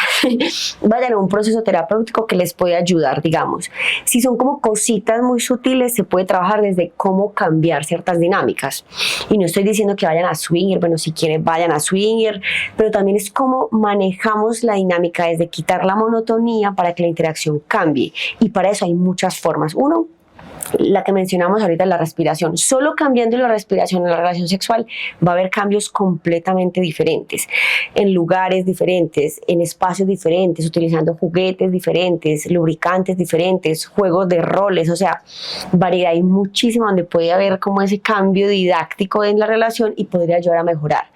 vayan a un proceso terapéutico que les puede ayudar, digamos. Si son como cositas muy sutiles, se puede trabajar desde cómo cambiar ciertas dinámicas. Y no estoy diciendo que vayan a swinger, bueno, si quieren vayan a swinger, pero también es cómo manejamos la dinámica desde quitar la monotonía para que la interacción cambie. Y para eso hay muchas formas. Uno, la que mencionamos ahorita, la respiración. Solo cambiando la respiración en la relación sexual va a haber cambios completamente diferentes, en lugares diferentes, en espacios diferentes, utilizando juguetes diferentes, lubricantes diferentes, juegos de roles, o sea, variedad hay muchísima donde puede haber como ese cambio didáctico en la relación y podría ayudar a mejorar.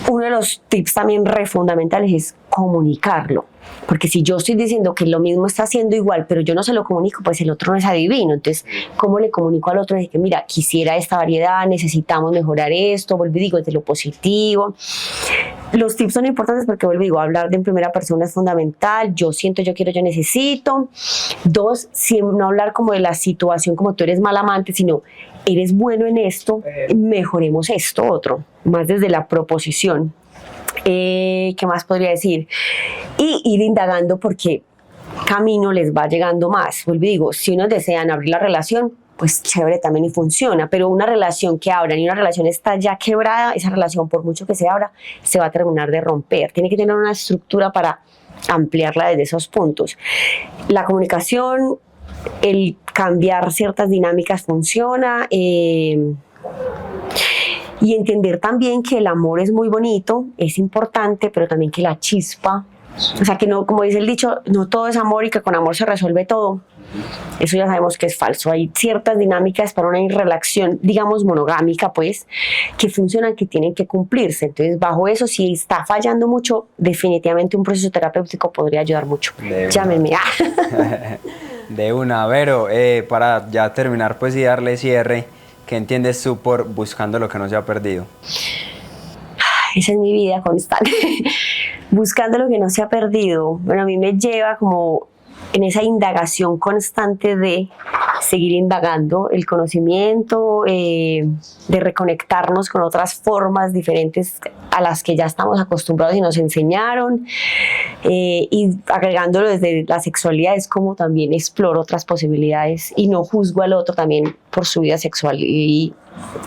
Uno de los tips también re fundamentales es comunicarlo. Porque si yo estoy diciendo que lo mismo está haciendo igual, pero yo no se lo comunico, pues el otro no es adivino. Entonces, ¿cómo le comunico al otro? De que, mira, quisiera esta variedad, necesitamos mejorar esto, vuelvo y digo, desde lo positivo. Los tips son importantes porque, vuelvo y digo, hablar de en primera persona es fundamental. Yo siento, yo quiero, yo necesito. Dos, no hablar como de la situación, como tú eres mal amante, sino eres bueno en esto, mejoremos esto otro, más desde la proposición. ¿Qué más podría decir? Y ir indagando porque camino les va llegando más. Vuelvo y digo, si uno desean abrir la relación, pues chévere también y funciona, pero una relación que abran y una relación está ya quebrada, esa relación por mucho que se abra, se va a terminar de romper. Tiene que tener una estructura para ampliarla desde esos puntos. La comunicación, el cambiar ciertas dinámicas funciona, y entender también que el amor es muy bonito, es importante, pero también que la chispa, o sea que no, como dice el dicho, no todo es amor y que con amor se resuelve todo. Eso ya sabemos que es falso. Hay ciertas dinámicas para una relación, digamos, monogámica, pues, que funcionan, que tienen que cumplirse. Entonces, bajo eso, si está fallando mucho, definitivamente un proceso terapéutico podría ayudar mucho. Llámeme. De una, Vero, para ya terminar, pues, y darle cierre, ¿qué entiendes tú por buscando lo que no se ha perdido? Esa es mi vida constante. Buscando lo que no se ha perdido. Bueno, a mí me lleva como en esa indagación constante de seguir indagando el conocimiento, de reconectarnos con otras formas diferentes a las que ya estamos acostumbrados y nos enseñaron, y agregándolo desde la sexualidad es como también exploro otras posibilidades y no juzgo al otro también por su vida sexual y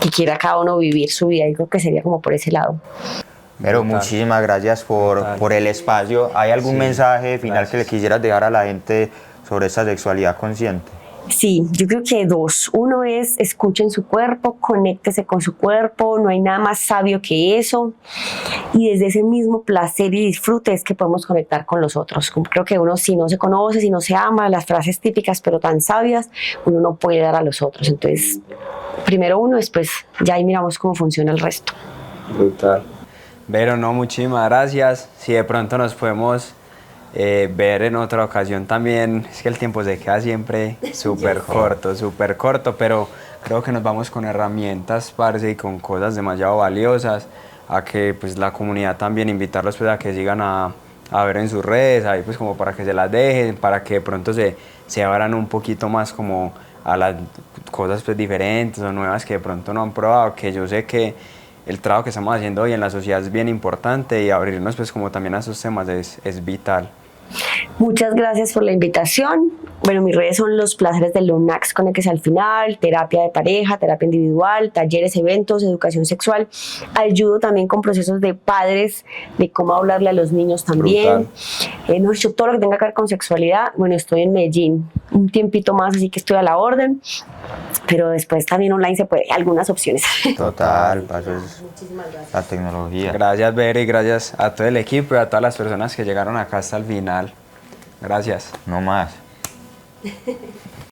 que quiera cada uno vivir su vida. Yo creo que sería como por ese lado. Pero muchísimas gracias por el espacio. ¿Hay algún mensaje final que le quisieras dejar a la gente sobre esta sexualidad consciente? Sí, yo creo que dos. Uno es escuchen su cuerpo, conéctese con su cuerpo, no hay nada más sabio que eso. Y desde ese mismo placer y disfrute es que podemos conectar con los otros. Creo que uno si no se conoce, si no se ama, las frases típicas pero tan sabias, uno no puede dar a los otros. Entonces, primero uno, después ya ahí miramos cómo funciona el resto. Brutal. Vero, no, muchísimas gracias. Si de pronto nos podemos ver en otra ocasión también, es que el tiempo se queda siempre súper corto, pero creo que nos vamos con herramientas, parce, y con cosas demasiado valiosas, a que pues la comunidad también invitarlos pues a que sigan a ver en sus redes, ahí pues como para que se las dejen, para que de pronto se abran un poquito más como a las cosas pues diferentes o nuevas que de pronto no han probado, que yo sé que el trabajo que estamos haciendo hoy en la sociedad es bien importante y abrirnos pues como también a esos temas es vital. Muchas gracias por la invitación. Bueno, mis redes son Los Placeres de Lunax, conéctese al final, terapia de pareja, terapia individual, talleres, eventos, educación sexual. Ayudo también con procesos de padres, de cómo hablarle a los niños también. No, yo todo lo que tenga que ver con sexualidad. Bueno, estoy en Medellín un tiempito más, así que estoy a la orden. Pero después también online se puede, algunas opciones. Total, eso es la tecnología. Gracias, Vero, y gracias a todo el equipo y a todas las personas que llegaron acá hasta el final. Gracias. No más.